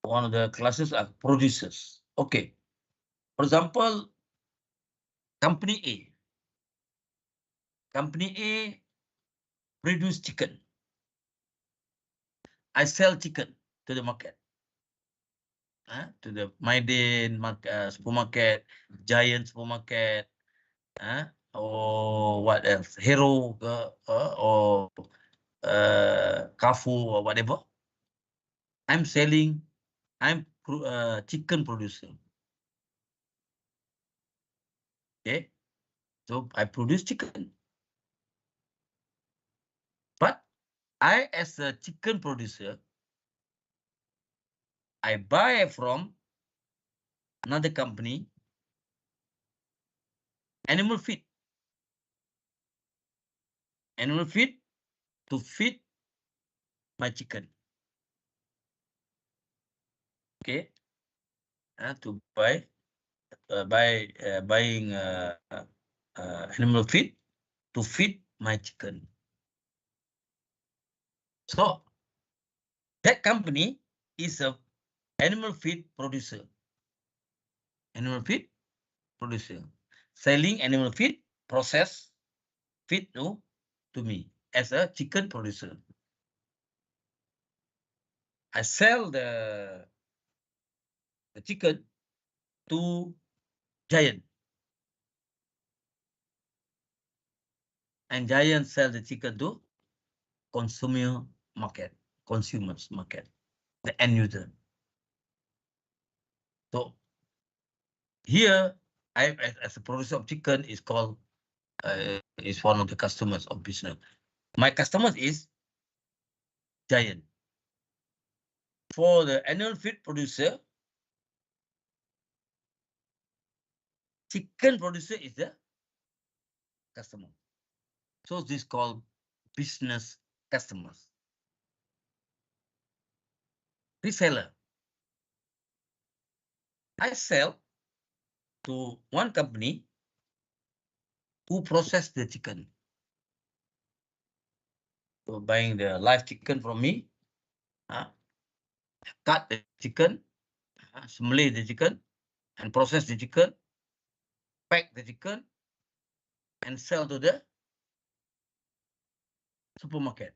One of the classes are producers. Okay. For example, company A. Company A produce chicken. I sell chicken to the market. To the ME10 supermarket, Giant supermarket, or what else? Hero or Carrefour or whatever. I'm chicken producer. Okay, so I produce chicken. But I, as a chicken producer, I buy from another company animal feed. Animal feed to feed my chicken. Okay, to buying animal feed to feed my chicken. So that company is a animal feed producer. Animal feed producer selling animal feed, processed feed to me as a chicken producer. I sell the chicken to Giant, and Giant sell the chicken to consumers market, the end user. So here, I, as a producer of chicken, is called is one of the customers of business. My customers is Giant. For the animal feed producer, chicken producer is the customer. So this is called business customers. Reseller. I sell to one company who process the chicken. So buying the live chicken from me, cut the chicken, assimilate the chicken, and process the chicken, pack the chicken, and sell to the supermarket.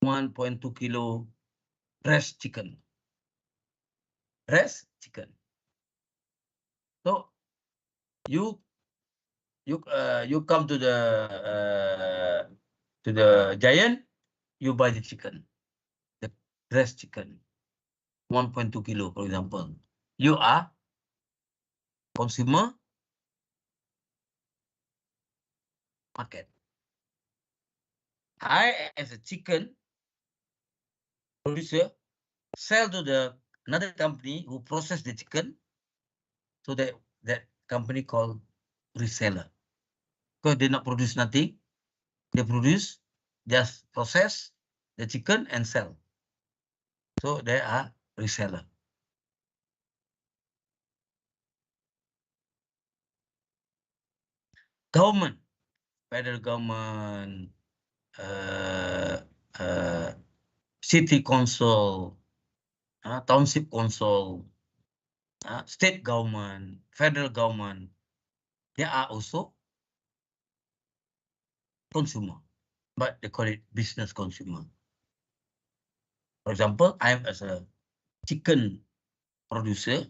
1.2 kilo breast chicken. Breast chicken. So you come to the Giant, you buy the chicken, the breast chicken, 1.2 kilo, for example. You are consumer market. I, as a chicken producer, sell to another company who process the chicken. So that company called reseller. Because they not produce nothing, they produce, just process the chicken and sell. So they are reseller. Government, federal government, uh, uh, city council, township council, state government, federal government, they are also consumer, but they call it business consumer. For example, I am as a chicken producer,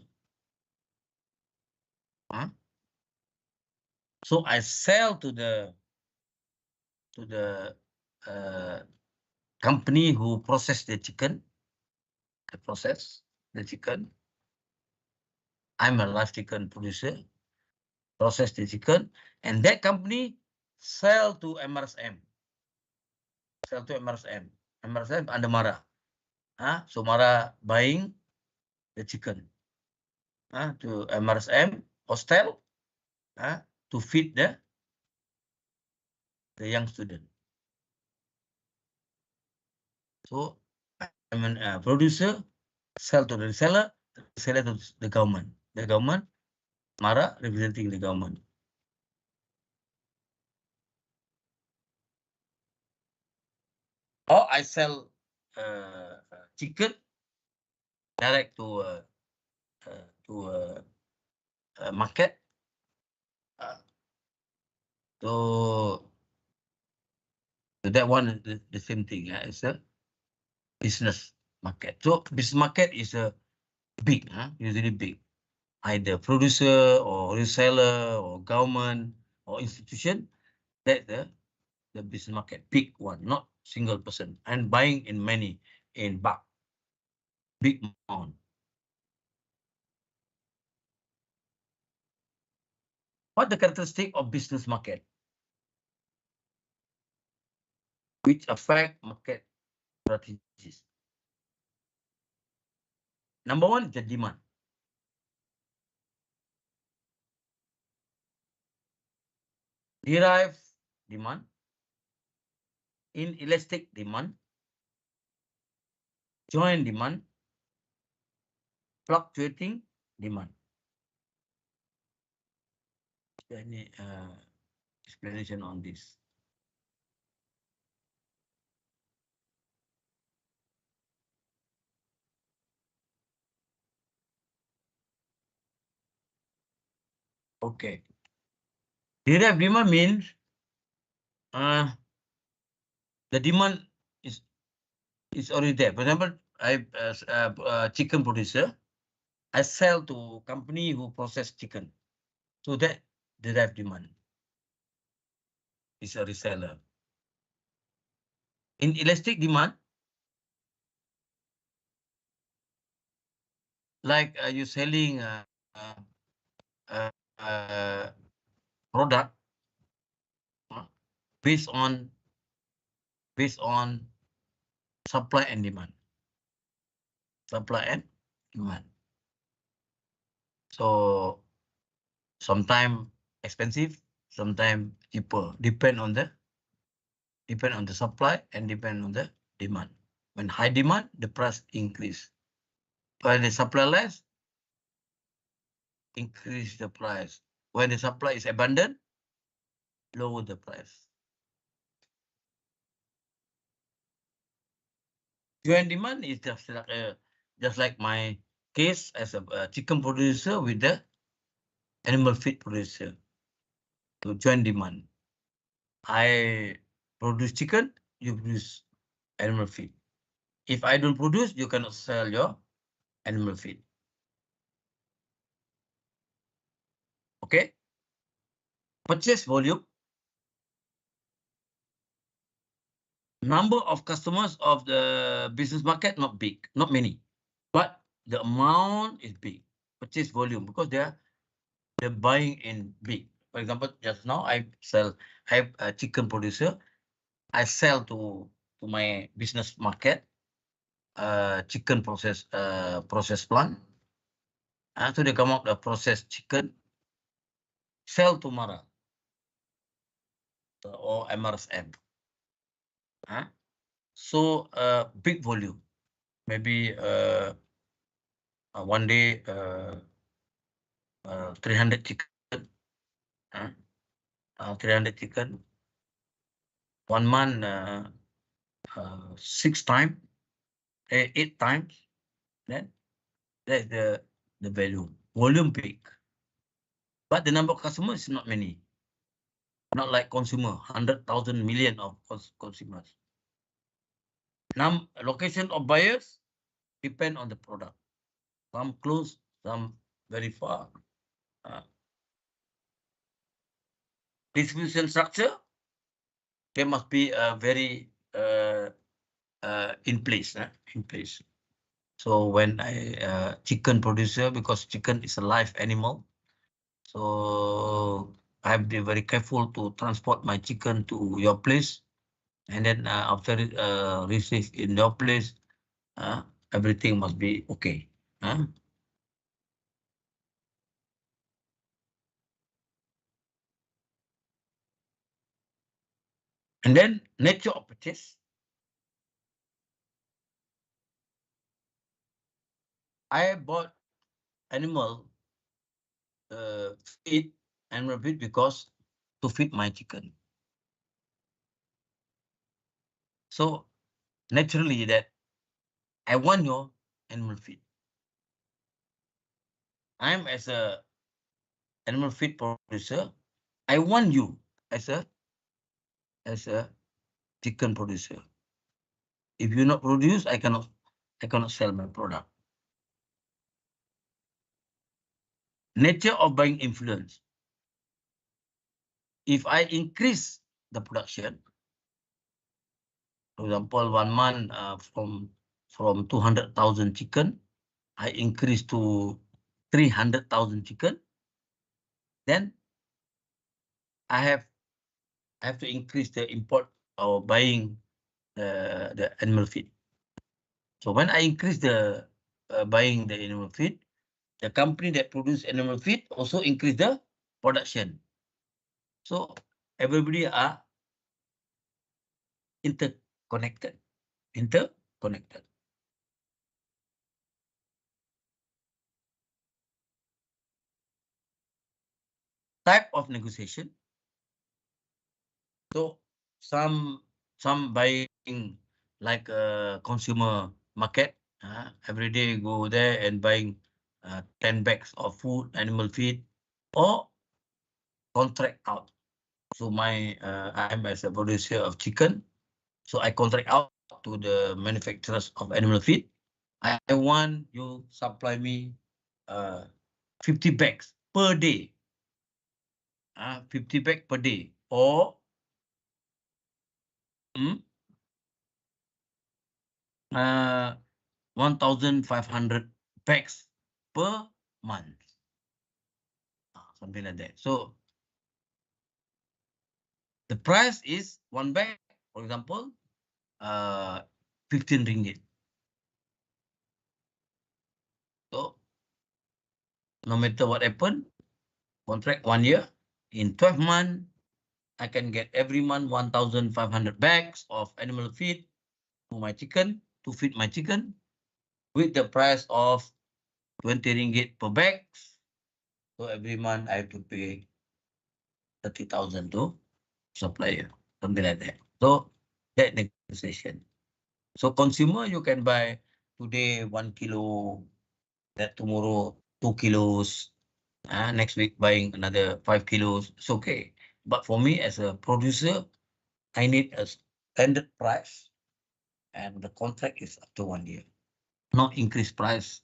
so I sell to the uh, company who process the chicken. I process the chicken. I'm a live chicken producer, process the chicken, and that company sell to MRSM. Sell to MRSM. MRSM under Mara. So Mara buying the chicken to MRSM hostel to feed the young student. So I'm a producer, sell to the reseller to the government. The government, Mara representing the government. Or I sell chicken direct to a market. So that one is the same thing. It's a business market. So business market is a big, usually big. Either producer or reseller or government or institution. That's the business market, big one, not single person, and buying in many, in bulk, big amount. What the characteristic of business market, which affect market strategies? Number one is the demand. Derived demand, inelastic demand, joint demand, fluctuating demand. Any explanation on this? Okay. Derived demand means the demand is already there. For example, I as a chicken producer, I sell to company who process chicken. So that derived demand is a reseller. In elastic demand, like you selling product based on supply and demand. Supply and demand. So sometimes expensive, sometimes cheaper, depend on the supply and depend on the demand. When high demand, the price increase. When the supply less, increase the price. When the supply is abundant, lower the price. Joint demand is just like my case as a chicken producer with the animal feed producer. So joint demand. I produce chicken, you produce animal feed. If I don't produce, you cannot sell your animal feed. Okay? Purchase volume. Number of customers of the business market, not big, not many, but the amount is big. Purchase volume, because they're buying in big. For example, just now I have a chicken producer. I sell to my business market, chicken process plant. So they come up the processed chicken, sell to Mara or MRSM. So big volume, maybe one day 300 chicken, 300 chicken, 1 month 6 times, 8 times, then that's the value. Volume big, but the number of customers is not many. Not like consumer, 100,000 million of consumers. Location of buyers depend on the product. Some close, some very far. Distribution structure, there must be a very in place. In place. So when I chicken producer, because chicken is a live animal, so I have to be very careful to transport my chicken to your place, and then after receive in your place, everything must be okay. And then nature of purchase. I bought animal feed, animal feed, because to feed my chicken. So naturally that I want your animal feed. I'm as a animal feed producer. I want you as a chicken producer. If you not produce, I cannot sell my product. Nature of buying influence. If I increase the production, for example, 1 month from 200,000 chicken, I increase to 300,000 chicken, then I have to increase the import or buying the animal feed. So when I increase the buying the animal feed, the company that produce animal feed also increase the production. So everybody are interconnected. Type of negotiation. So some buying like a consumer market. Every day go there and buying 10 bags of food, animal feed, or contract out. So I'm as a producer of chicken, so I contract out to the manufacturers of animal feed. I want you supply me 50 bags per day. 50 bags per day, or 1,500 bags per month. Something like that. So the price is 1 bag, for example, 15 ringgit. So no matter what happen, contract 1 year, in 12 months, I can get every month 1,500 bags of animal feed to my chicken, to feed my chicken, with the price of 20 ringgit per bag. So every month I have to pay 30,000 to supplier, something like that. So that negotiation. So consumer, you can buy today 1 kilo, that tomorrow 2 kilos, next week buying another 5 kilos. It's okay. But for me as a producer, I need a standard price, and the contract is up to 1 year. Not increase price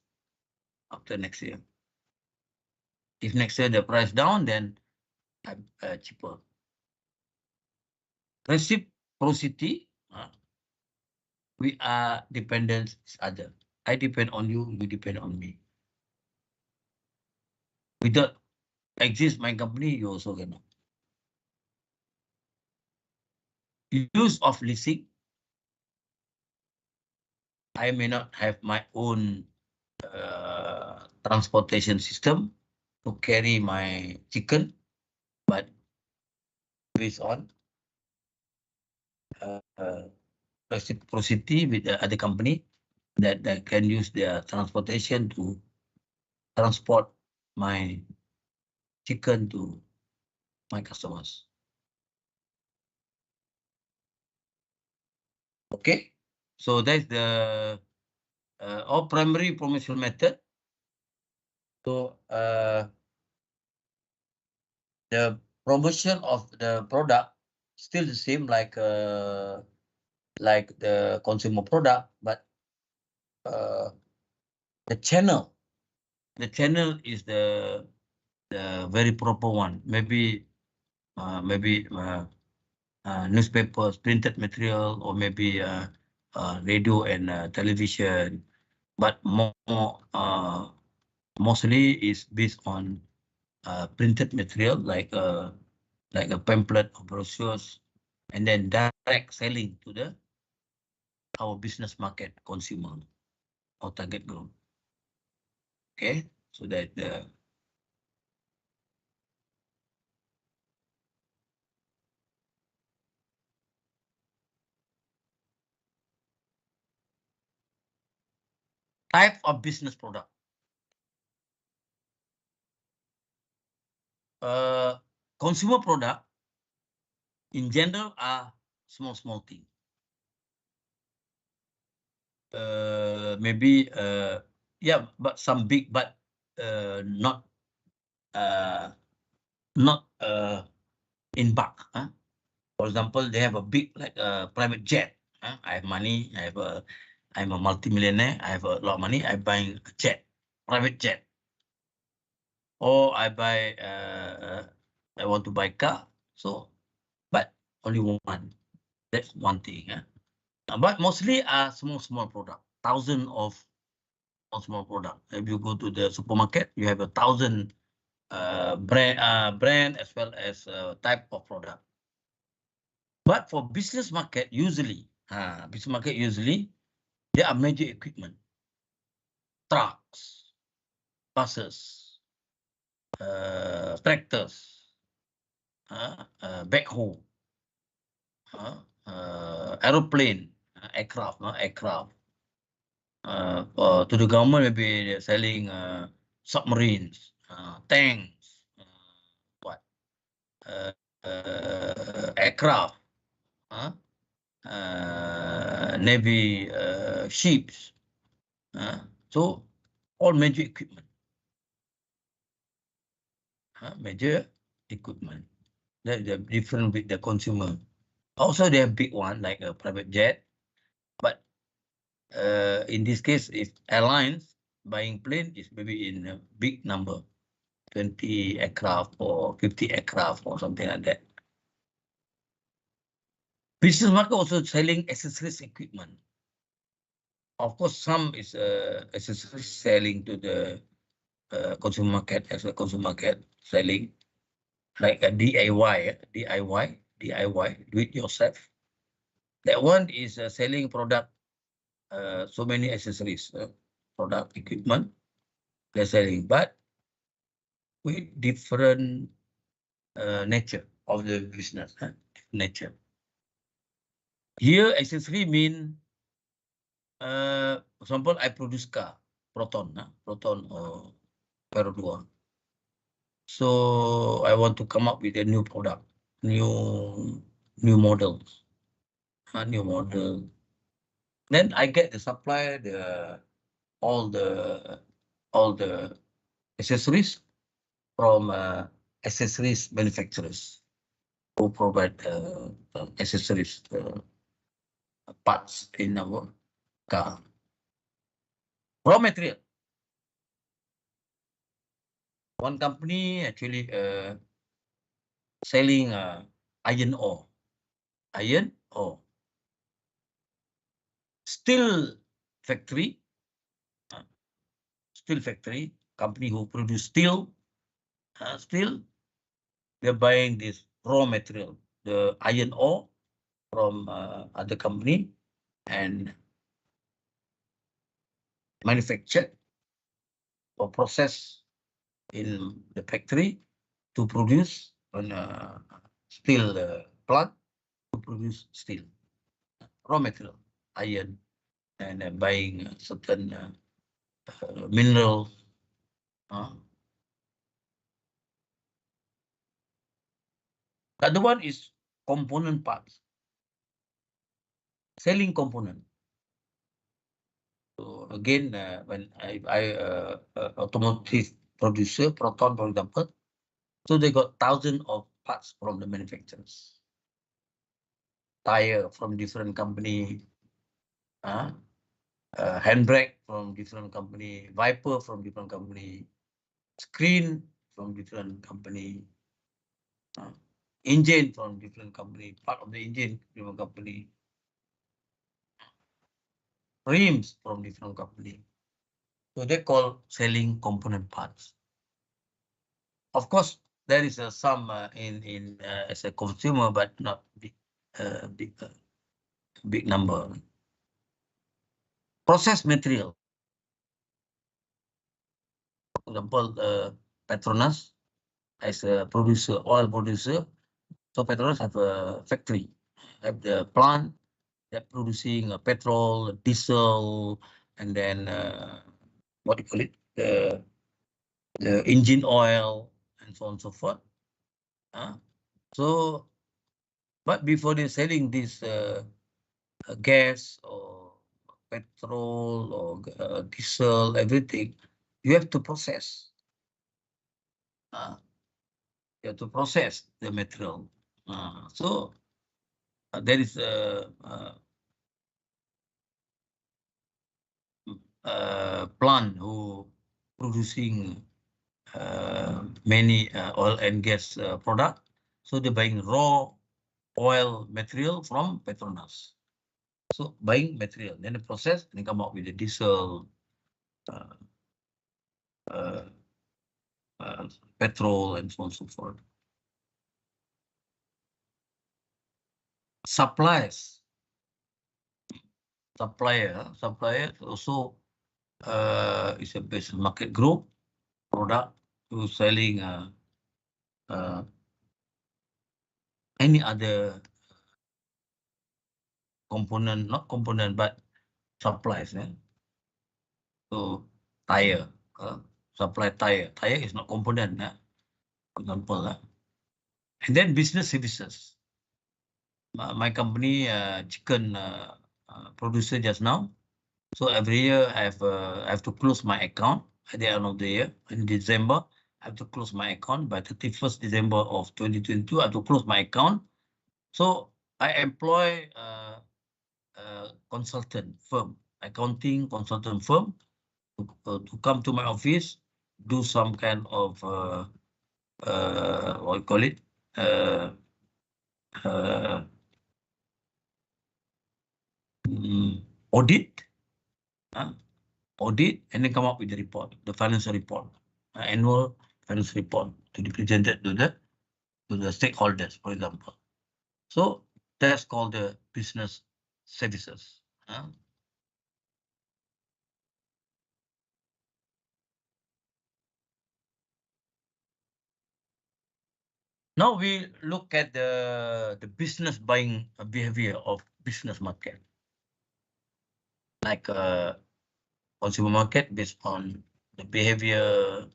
after next year. If next year the price down, then I'm cheaper. Reciprocity. We are dependent each other. I depend on you, you depend on me. Without exist my company, you also cannot. Use of leasing. I may not have my own transportation system to carry my chicken, but based on reciprocity with the other company that can use their transportation to transport my chicken to my customers. Okay, so that's the all primary promotional method. So the promotion of the product still the same like the consumer product, but uh, the channel is the very proper one. Maybe newspapers, printed material, or maybe radio and television. But mostly is based on printed material like a pamphlet or brochures, and then direct selling to our business market consumer or target group. Okay, so that the type of business product. Consumer product in general are small thing. Maybe yeah, but some big, but not uh, in bulk. For example, they have a big like a private jet. I have money. I'm a multimillionaire. I have a lot of money. I buy a jet, private jet, or I buy. I want to buy car. So, but only one. That's one thing. But mostly are small product. Thousand of small product. If you go to the supermarket, you have 1,000 brand as well as type of product. But for business market, usually there are major equipment, trucks, buses, tractors, backhoe, aeroplane, aircraft. To the government, maybe they're selling submarines, tanks, what, aircraft, navy ships. So all major equipment, major equipment. They're different with the consumer. Also, they have big one like a private jet, but in this case, if airlines buying plane is maybe in a big number, 20 aircraft or 50 aircraft or something like that. Business market also selling accessories equipment. Of course, some is accessories selling to the consumer market as a consumer market selling like a DIY, do it yourself. That one is selling product, so many accessories, product equipment they're selling, but with different nature of the business, nature. Here, accessory mean, for example, I produce car, Proton or Perodua. So I want to come up with a new product, new models, new model. Then I get the supply, all the accessories from accessories manufacturers who provide accessories parts in our car. Raw material. One company actually selling iron ore. Iron ore. Steel factory. Steel factory. Company who produce steel. Steel. They're buying this raw material, the iron ore from other company and manufactured or processed in the factory to produce on a steel plant to produce steel, raw material, iron, and buying certain minerals. The other one is component parts. selling component. So again, when I automotive producer, Proton, for example, so they got thousands of parts from the manufacturers. Tire from different company, handbrake from different company, wiper from different company, screen from different company, engine from different company, part of the engine different company, rims from different company. So they call selling component parts. Of course, there is some in as a consumer, but not big, big number. Process material. For example, Petronas as a producer, oil producer. So Petronas have a factory, have the plant that producing petrol, diesel, and then what do you call it? The engine oil and so on and so forth. So, but before they selling this gas or petrol or diesel, everything, you have to process. You have to process the material. So there is a plant who producing many oil and gas product. So they're buying raw oil material from Petronas. So buying material, then the process, and they come up with the diesel, petrol, and so on and so forth. Suppliers. Supplier also is a business market group product who's selling any other component, not component, but supplies. So tire, supply tire. Tire is not component, for example. And then business services. My company, chicken producer just now. So every year I have to close my account at the end of the year. In December, I have to close my account by 31st December of 2022. I have to close my account. So I employ a consultant firm, accounting consultant firm, to come to my office, do some kind of what you call it, audit, and then come up with the report, the financial report, annual financial report to be presented to the stakeholders, for example. So that's called the business services. Now we look at the business buying behavior of business market, like consumer market based on the behavior,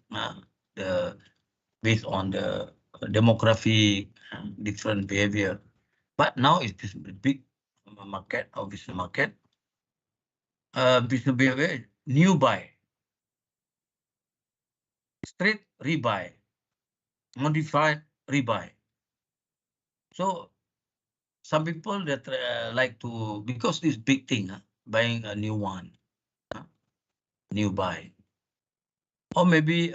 based on the demography, different behavior. But now it's big market or business market. Business behavior, new buy, straight rebuy, modified rebuy. So some people that like to, because this big thing, buying a new one, new buy, or maybe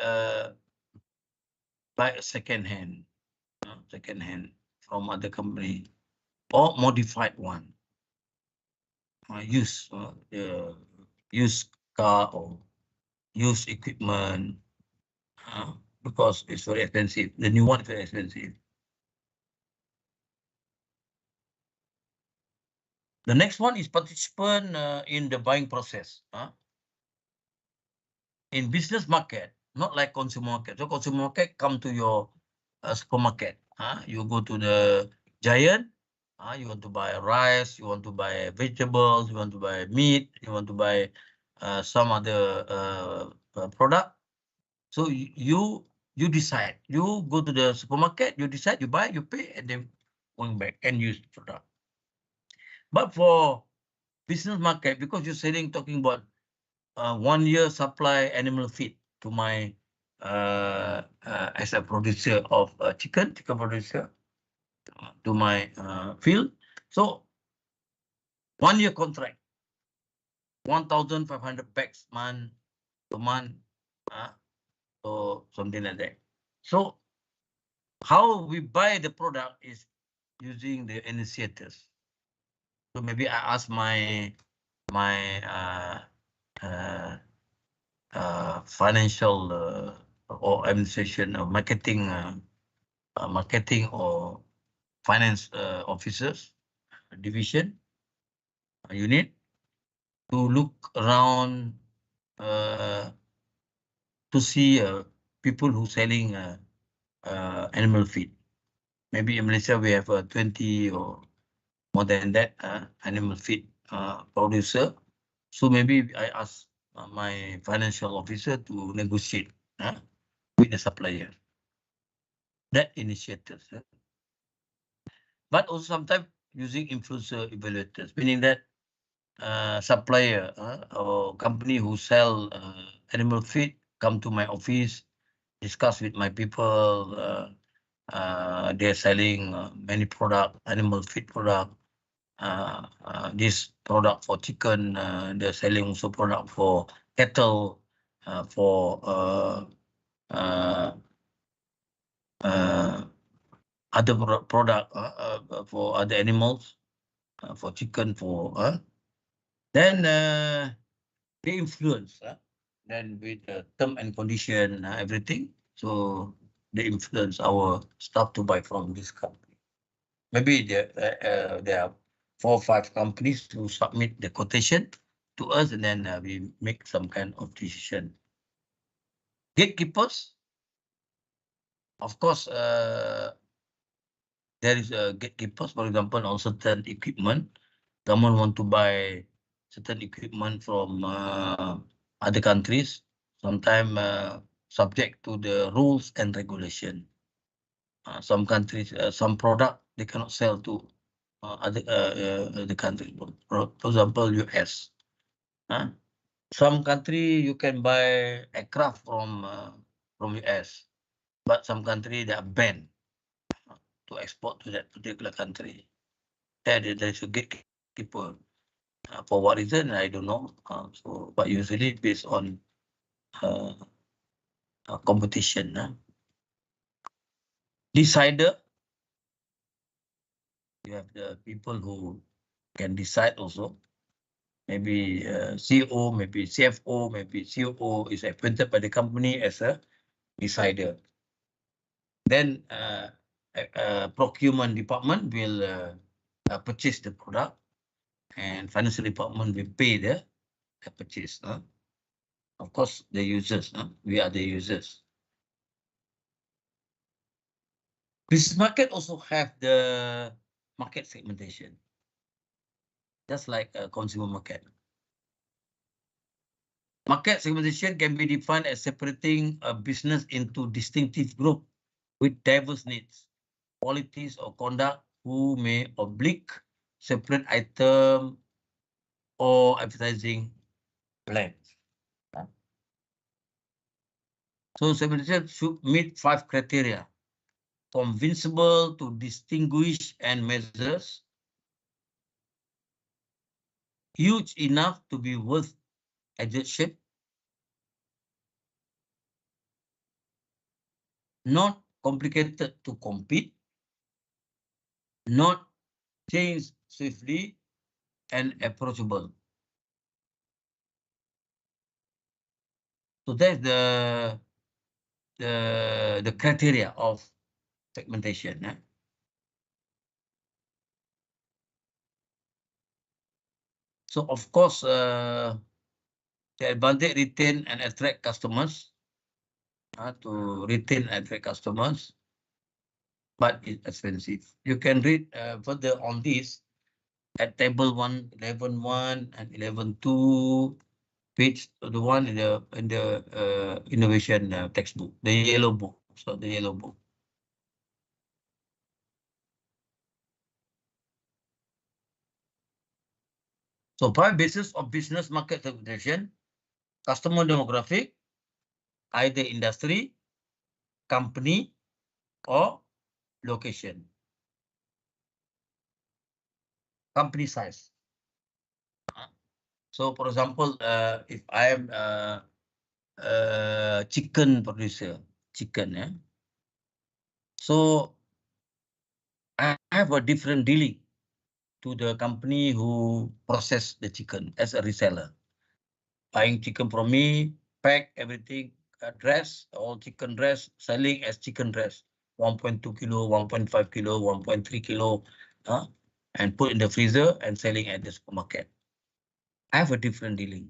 buy a second hand from other company, or modified one, use used car or used equipment, because it's very expensive. The new one is very expensive. The next one is participant in the buying process. In business market, not like consumer market. So consumer market come to your supermarket. You go to the Giant. You want to buy rice. You want to buy vegetables. You want to buy meat. You want to buy some other product. So you decide. You go to the supermarket. You decide. You buy. You pay, and then going back and use the product. But for business market, because you're selling, talking about 1 year supply animal feed to my as a producer of chicken producer to my field. So 1 year contract, 1,500 bags per month, or something like that. So how we buy the product is using the initiators. So maybe I ask my financial or administration or marketing or finance officers division unit to look around to see people who selling animal feed. Maybe in Malaysia we have 20 or more than that animal feed producer. So maybe I ask my financial officer to negotiate with the supplier. That initiatives. But also sometimes using influencer evaluators, meaning that supplier or company who sell animal feed come to my office, discuss with my people. They're selling many product, animal feed product. This product for chicken. They're selling also product for cattle, for other product for other animals, for chicken, for then they influence then with the term and condition, everything. So they influence our staff to buy from this company. Maybe there are 4 or 5 companies who submit the quotation to us, and then we make some kind of decision. Gatekeepers, of course, there is a gatekeepers. For example, on certain equipment, government want to buy certain equipment from other countries, sometimes subject to the rules and regulation. Some countries, some product they cannot sell to other countries. For example, US. Some country you can buy aircraft from US, but some country they are banned to export to that particular country. There is a gatekeeper. For what reason, I don't know. But usually based on competition. Decider, you have the people who can decide also. Maybe CEO, maybe CFO, maybe COO is appointed by the company as a decider. Then procurement department will purchase the product, and financial department will pay the purchase. Of course, the users. We are the users. Business market also have the market segmentation, just like a consumer market. Market segmentation can be defined as separating a business into distinctive group with diverse needs, qualities, or conduct who may oblique separate item or advertising plans. So segmentation should meet 5 criteria: convincible to distinguish and measures, huge enough to be worth exertion, not complicated to compete, not change swiftly, and approachable. So that's the criteria of segmentation. So of course, the advantage retain and attract customers. To retain and attract customers, but it's expensive. You can read further on this at table 11.1 and 11.2, page the one in the innovation textbook, the yellow book. So the yellow book. So 5 basis of business market segmentation: customer demographic, either industry, company, or location. Company size. So for example, if I am a chicken producer, chicken, yeah. So I have a different dealing to the company who process the chicken as a reseller. Buying chicken from me, pack everything, dress, all chicken dress, selling as chicken dress, 1.2 kilo, 1.5 kilo, 1.3 kilo, and put in the freezer and selling at the supermarket. I have a different dealing.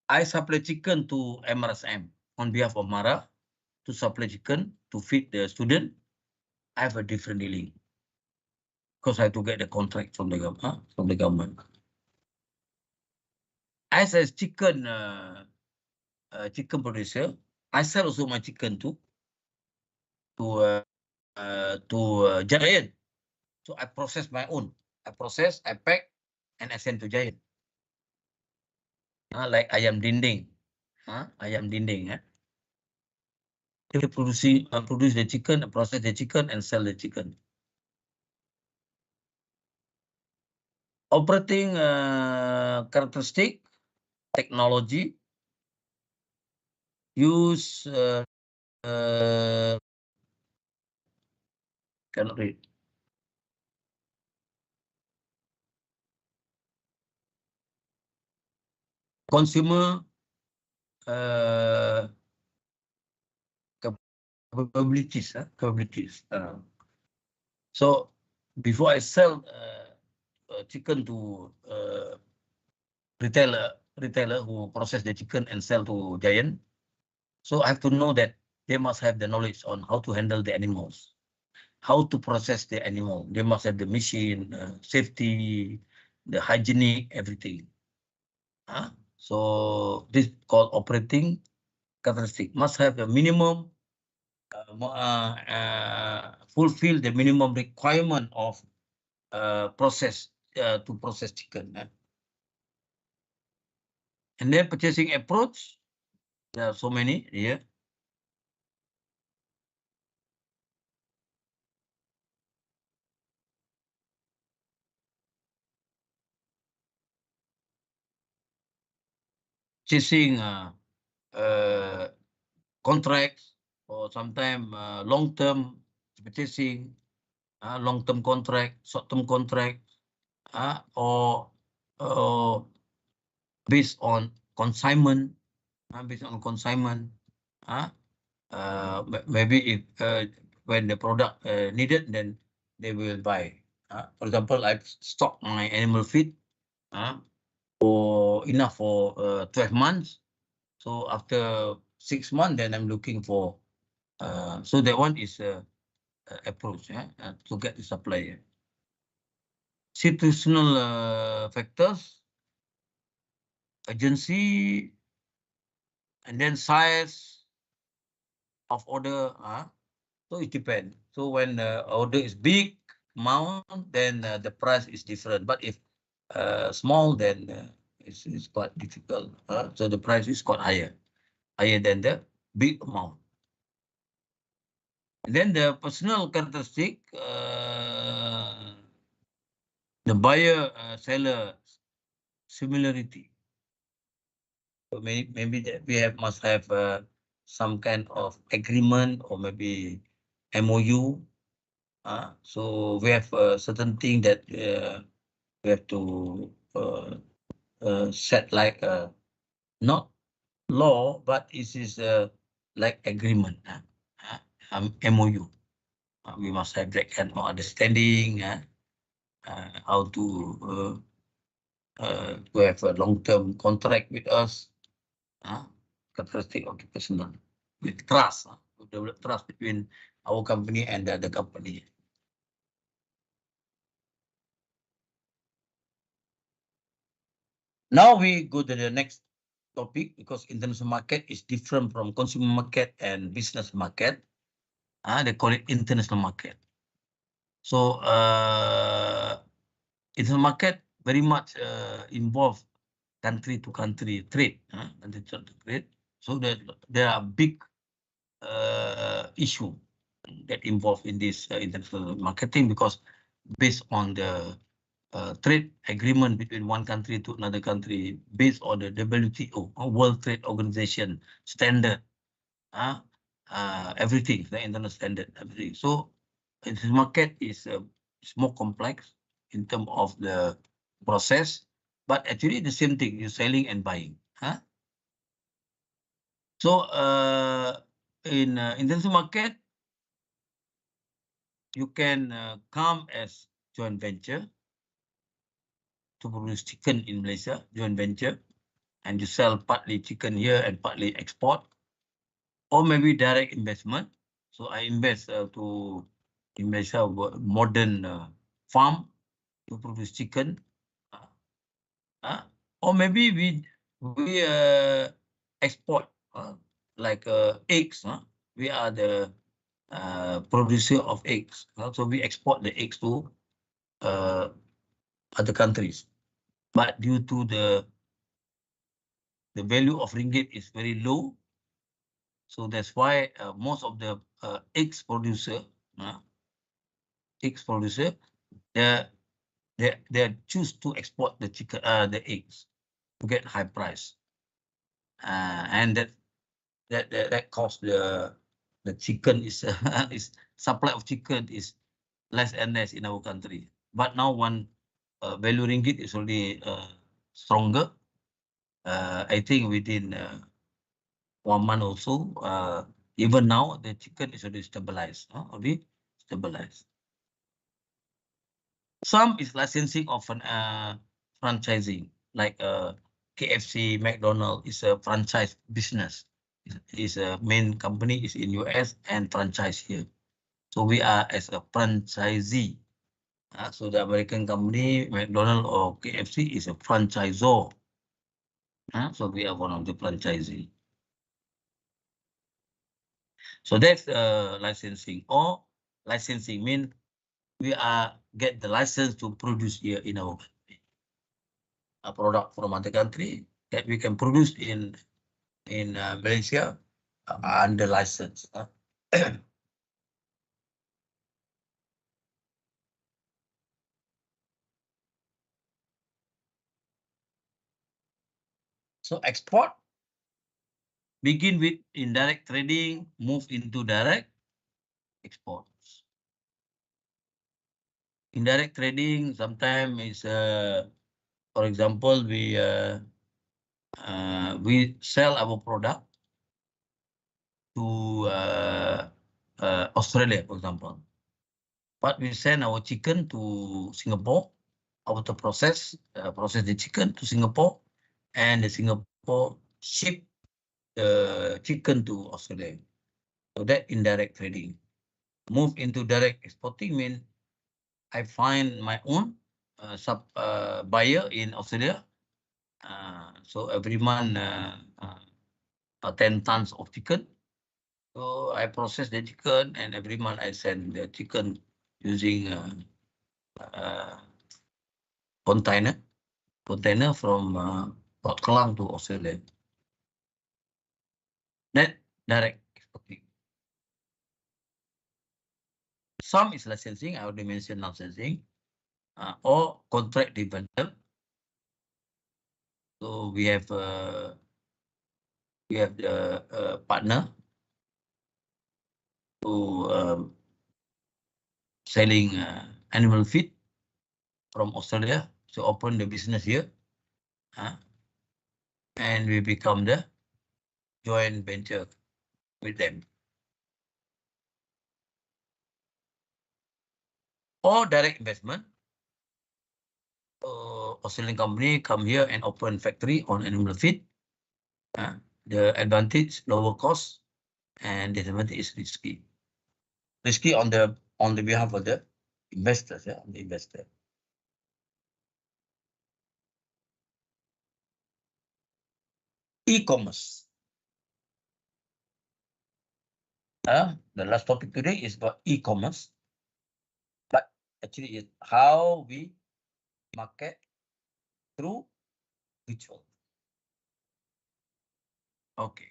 I supply chicken to MRSM on behalf of Mara to supply chicken to feed the student. I have a different dealing because I have to get the contract from the government. As a chicken chicken producer, I sell also my chicken to Giant. So I process my own. I process, I pack, and I send to Giant. Like ayam dinding. Ayam dinding. They produce the chicken, process the chicken, and sell the chicken. Operating characteristic, technology, use, cannot read. Consumer capabilities. So before I sell chicken to retailer who process the chicken and sell to Giant, so I have to know that they must have the knowledge on how to handle the animals, how to process the animal. They must have the machine, safety, the hygienic, everything. So this called operating characteristic. Must have a minimum, fulfill the minimum requirement of process to process chicken. And then purchasing approach, there are so many here. Chasing contracts, or sometimes long-term purchasing, long-term contract, short-term contract, or based on consignment, maybe if when the product needed, then they will buy. For example, I've stocked my animal feed for enough for 12 months. So after 6 months, then I'm looking for. So that one is approach to get the supply. Situational factors, agency, and then size of order. So it depends. So when the order is big amount, then the price is different. But if small, then it's quite difficult. So the price is quite higher than the big amount. And then the personal characteristic, the buyer seller similarity. So maybe that we must have some kind of agreement or maybe MOU. So we have certain thing that we have to set like not law, but it is like agreement, MOU. We must have that kind of understanding, how to have a long-term contract with us, characteristic of the personal, with trust, develop trust between our company and the other company. Now we go to the next topic, because international market is different from consumer market and business market. They call it international market. So international market very much involved country to country trade, country to trade. So there are big issue that involved in this international marketing, because based on the trade agreement between one country to another country, based on the WTO, World Trade Organization standard, everything, the international standard, everything. So this market is more complex in terms of the process, but actually the same thing, you're selling and buying. So in international market, you can come as joint venture to produce chicken in Malaysia, joint venture, and you sell partly chicken here and partly export, or maybe direct investment. So I invest to in Malaysia modern farm to produce chicken, or maybe we export like eggs. We are the producer of eggs, so we export the eggs to other countries. But due to the value of ringgit is very low, so that's why most of the eggs producer, they choose to export the chicken, the eggs, to get high price, and that cost the chicken is is supply of chicken is less and less in our country. But now one value ringgit is already stronger. I think within 1 month or so, even now the chicken is already stabilized. Some is licensing of franchising, like KFC, McDonald's is a franchise business. Is a main company is in US and franchise here. So we are as a franchisee. So the American company, McDonald's or KFC, is a franchisor. So we are one of the franchisee. So that's licensing. Or licensing mean we are get the license to produce here in our country a product from other country that we can produce in Malaysia under license. So export begin with indirect trading, move into direct export. Indirect trading sometimes is, for example, we sell our product to Australia, for example, but we send our chicken to Singapore, to process the chicken to Singapore, and the Singapore ship the chicken to Australia. So that indirect trading. Move into direct exporting mean I find my own buyer in Australia. So every month 10 tons of chicken. So I process the chicken, and every month I send the chicken using container from Port Klang to Australia. That direct exporting. Some is licensing, I already mentioned licensing, or contract development. So we have the partner who selling animal feed from Australia to open the business here, and we become the joint venture with them. Or direct investment. Australian company come here and open factory on animal feed. The advantage, lower cost, and disadvantage is risky. Risky on the behalf of the investors, on the investor. E-commerce. The last topic today is about e-commerce, but actually it's how we market through virtual. Okay.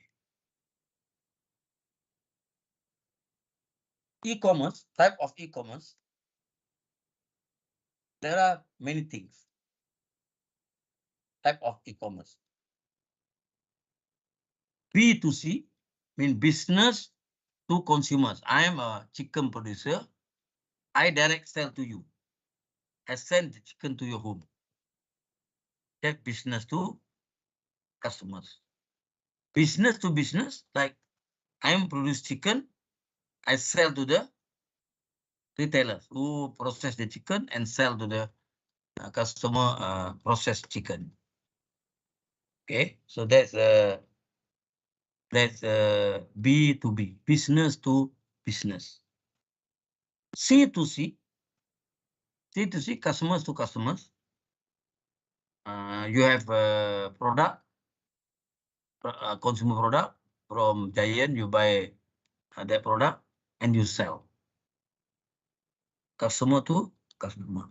E-commerce, type of e-commerce, there are many things. Type of e-commerce. B2C mean business to consumers. I am a chicken producer. I direct sell to you. I send the chicken to your home. That business to customers. Business to business, like I am produce chicken, I sell to the retailers who process the chicken and sell to the customer processed chicken. Okay, so that's B2B, business to business. C2C, C2C, customers to customers. You have a product, consumer product from Giant. You buy that product and you sell. Customer to customer.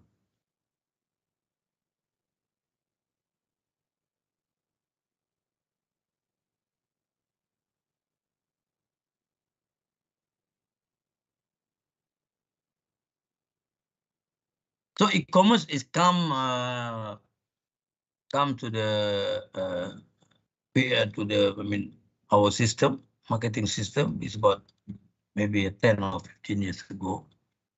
So e-commerce is come to the our system, marketing system is about maybe 10 or 15 years ago.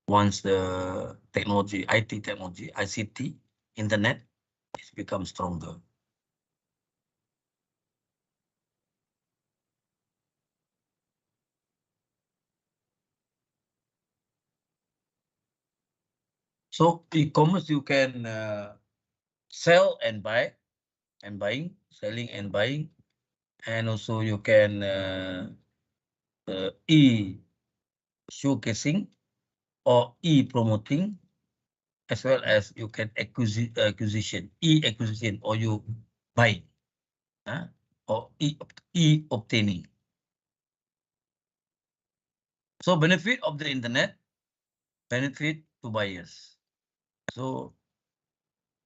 Once the technology, IT technology, ICT, internet, it's become stronger. So e-commerce, you can sell and buy, and buying, selling and buying, and also you can e-showcasing or e-promoting, as well as you can acquisition, e-acquisition, or you buy, or e-obtaining. So benefit of the internet, benefit to buyers. So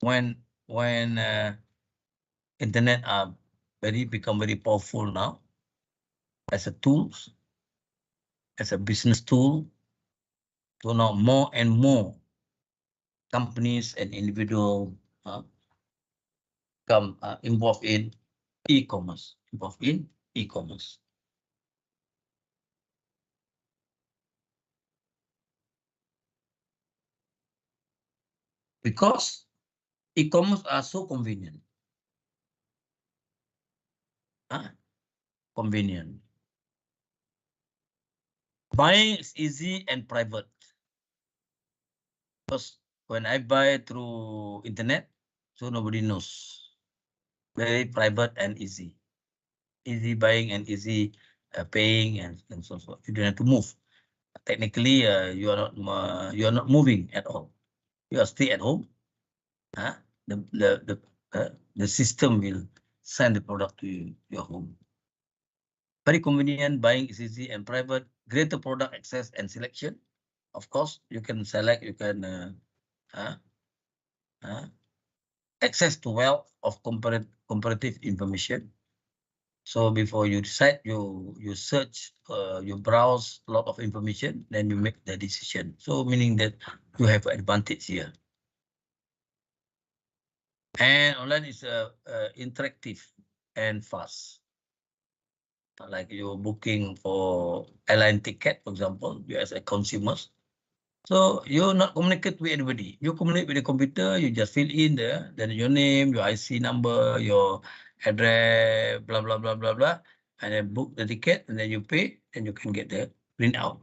when internet are become very powerful now as a tools, as a business tool, so now more and more companies and individual come involved in e-commerce, because e-commerce are so convenient. Convenient. Buying is easy and private. Because when I buy through internet, so nobody knows. Very private and easy. Easy buying and easy paying and so forth. You don't have to move. Technically, you are not moving at all. You are stay at home. The system will send the product to your home. Very convenient, buying is easy and private, greater product access and selection. Of course, you can select, you can access to wealth of comparative information. So before you decide, you search, you browse a lot of information, then you make the decision. So meaning that you have advantage here. And online is interactive and fast. Like you're booking for airline ticket, for example, you as a consumer. So you not communicate with anybody. You communicate with the computer, you just fill in then your name, your IC number, your address, blah, blah, blah, blah, blah, and then book the ticket, and then you pay, and you can get the print out.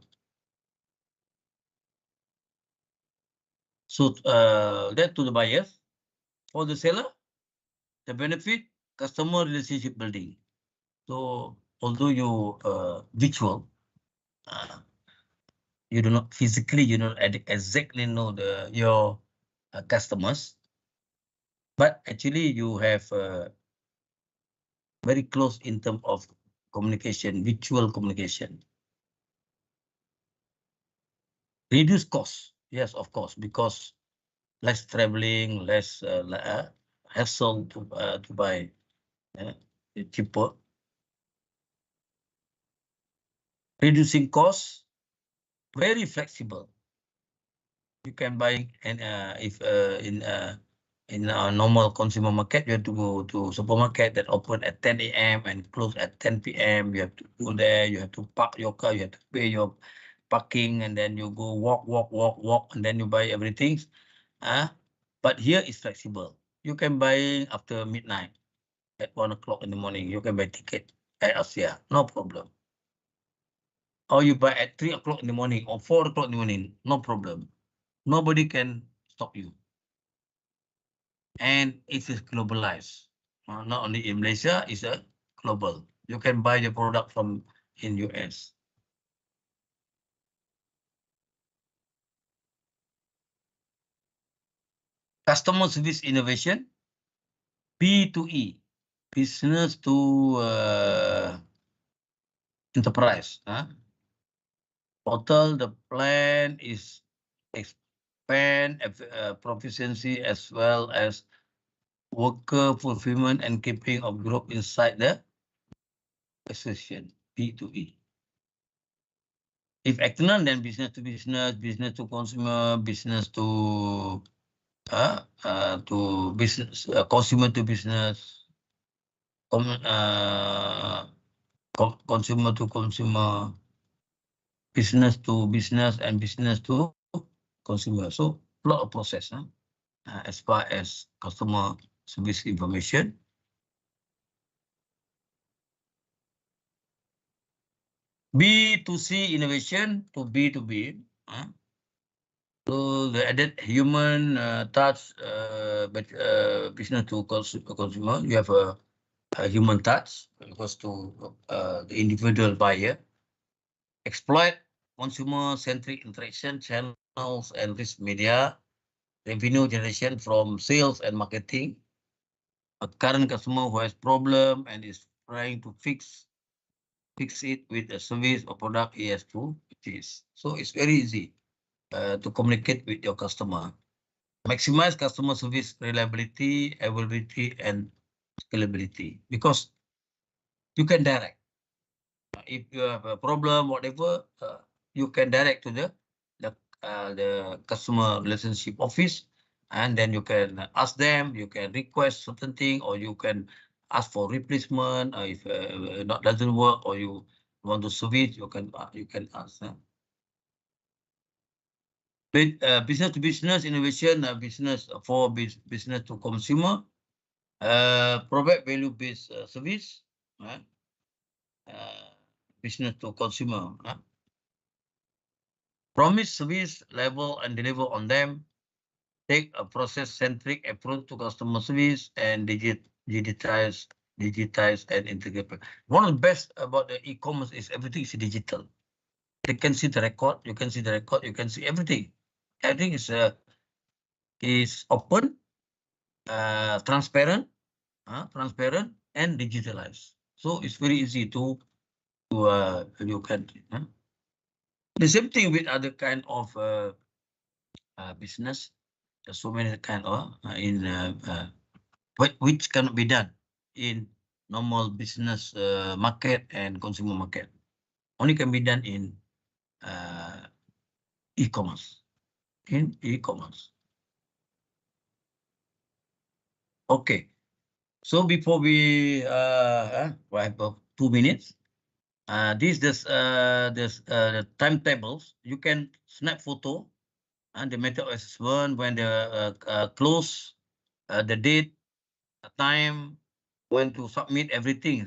So that to the buyers. For the seller, the benefit, customer relationship building. So although you virtual, you do not physically, you don't exactly know your customers, but actually you have very close in terms of communication, virtual communication. Reduce costs, yes, of course, because less traveling, less hassle to buy cheaper. Reducing costs, very flexible. You can buy, and if in a normal consumer market, you have to go to supermarket that open at 10 a.m. and close at 10 p.m. You have to go there, you have to park your car, you have to pay your parking, and then you go walk, and then you buy everything. But here is flexible. You can buy after midnight at 1 o'clock in the morning. You can buy ticket at Asia, no problem. Or you buy at 3 o'clock in the morning or 4 o'clock in the morning, no problem. Nobody can stop you. And it is globalized. Not only in Malaysia, it's a global. You can buy the product from in US. Customer service innovation, B2E, business to enterprise. Total, the plan is expand proficiency as well as worker fulfillment and keeping of group inside the association, B2E. If external, then business to business, business to consumer, business to business, consumer to business, consumer to consumer, business to business, and business to consumer. So a lot of process as far as customer service information. B2C innovation to B2B. So the added human touch, business to consumer. You have a human touch because to the individual buyer. Exploit consumer-centric interaction channels and rich media. Revenue generation from sales and marketing. A current customer who has problem and is trying to fix it with a service or product he has to purchase. So it's very easy to communicate with your customer. Maximize customer service reliability, availability, and scalability, because you can direct. If you have a problem, whatever, you can direct to the customer relationship office, and then you can ask them, you can request certain thing, or you can ask for replacement. If not doesn't work, or you want to service, you can ask them. Business to business innovation, business for business to consumer, provide value-based service, business to consumer. Promise service level and deliver on them. Take a process-centric approach to customer service and digitize and integrate. One of the best about the e-commerce is everything is digital. They can see the record. You can see the record. You can see everything. Everything is open, transparent, and digitalized. So it's very easy to you can. The same thing with other kind of business. There's so many kind of which cannot be done in normal business market and consumer market. Only can be done in e-commerce. In e-commerce. Okay. So before we have 2 minutes. This the timetables. You can snap photo and the method assessment when the close, the date, the time, when to submit everything.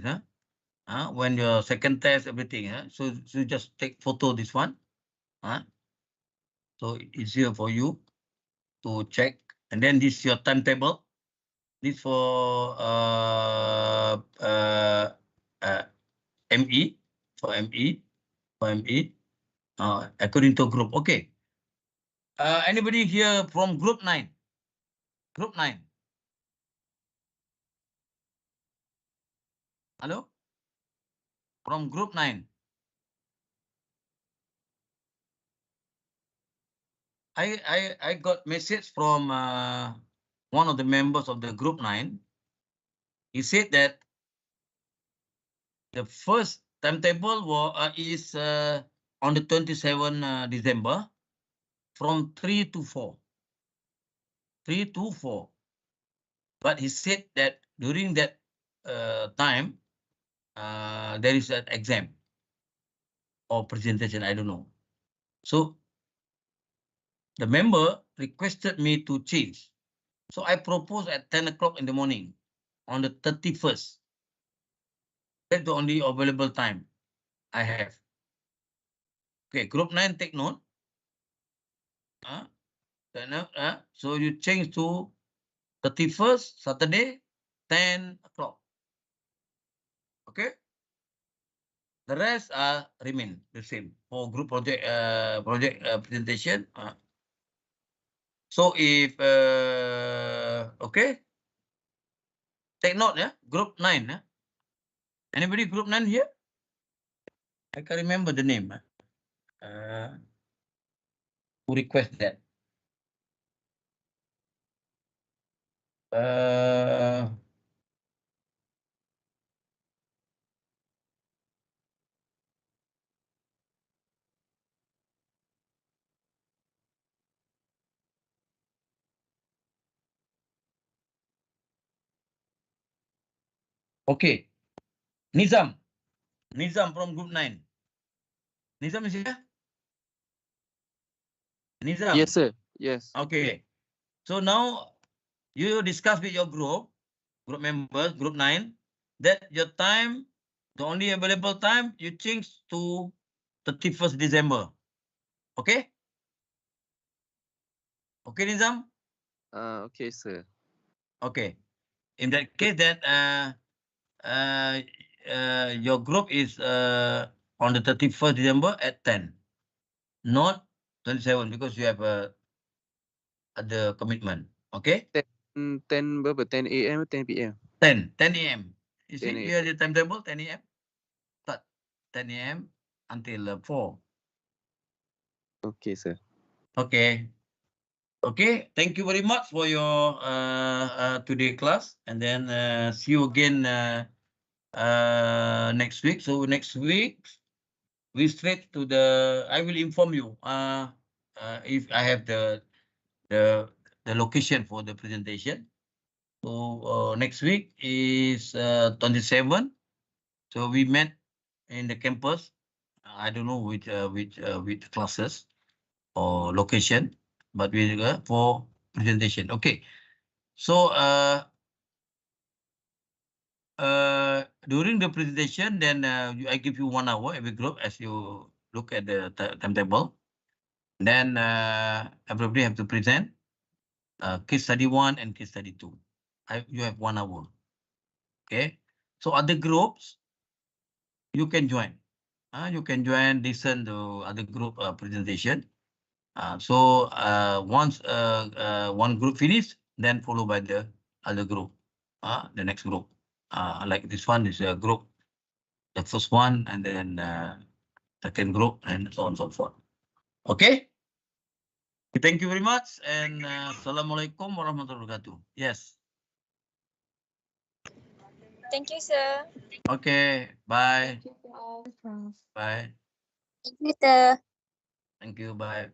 When your second test, everything. So just take photo this one. So easier for you to check. And then this is your timetable. This for ME, for ME, according to group. Okay. Anybody here from group 9? Group 9. Hello? From group 9. I got message from one of the members of the group 9, he said that the first timetable is on the 27 December from 3 to 4. 3 to 4. But he said that during that time, there is an exam or presentation, I don't know. So the member requested me to change. So I proposed at 10 o'clock in the morning on the 31st. That's the only available time I have. Okay, group 9, take note. So you change to 31st, Saturday, 10 o'clock. Okay. The rest remain the same for group project presentation. So if okay, take note, yeah. Group 9, yeah. Anybody group 9 here? I can't remember the name. Who request that? Okay, Nizam from group 9. Nizam is here? Nizam? Yes, sir. Yes. Okay. So now you discuss with your group members, group 9, that your time, the only available time, you change to 31st December. Okay? Okay, Nizam? Okay, sir. Okay. In that case, that your group is on the 31st December at 10, not 27, because you have other commitment. Okay? 10 berapa? 10 AM atau 10 PM? 10 a.m. You 10 see, AM. here the timetable, 10 a.m. Start 10 a.m. until 4. Okay, sir. Okay. Okay. Thank you very much for your today class, and then see you again next week. So next week we straight to the. I will inform you if I have the location for the presentation. So next week is 27. So we met in the campus. I don't know which classes or location, but we for presentation. Okay. So during the presentation, then I give you 1 hour every group as you look at the timetable. Then everybody have to present case study 1 and case study 2. You have 1 hour. Okay. So other groups, you can join. You can join, listen to other group presentation. So once one group finish, then followed by the other group, the next group. Like this one is a group, the first one, and then second group, and so on and so forth. Okay. Thank you very much, and Assalamualaikum warahmatullahi wabarakatuh. Yes. Thank you, sir. Okay. Bye. Thank you, Prof. Bye. Thank you, sir. Thank you. Bye.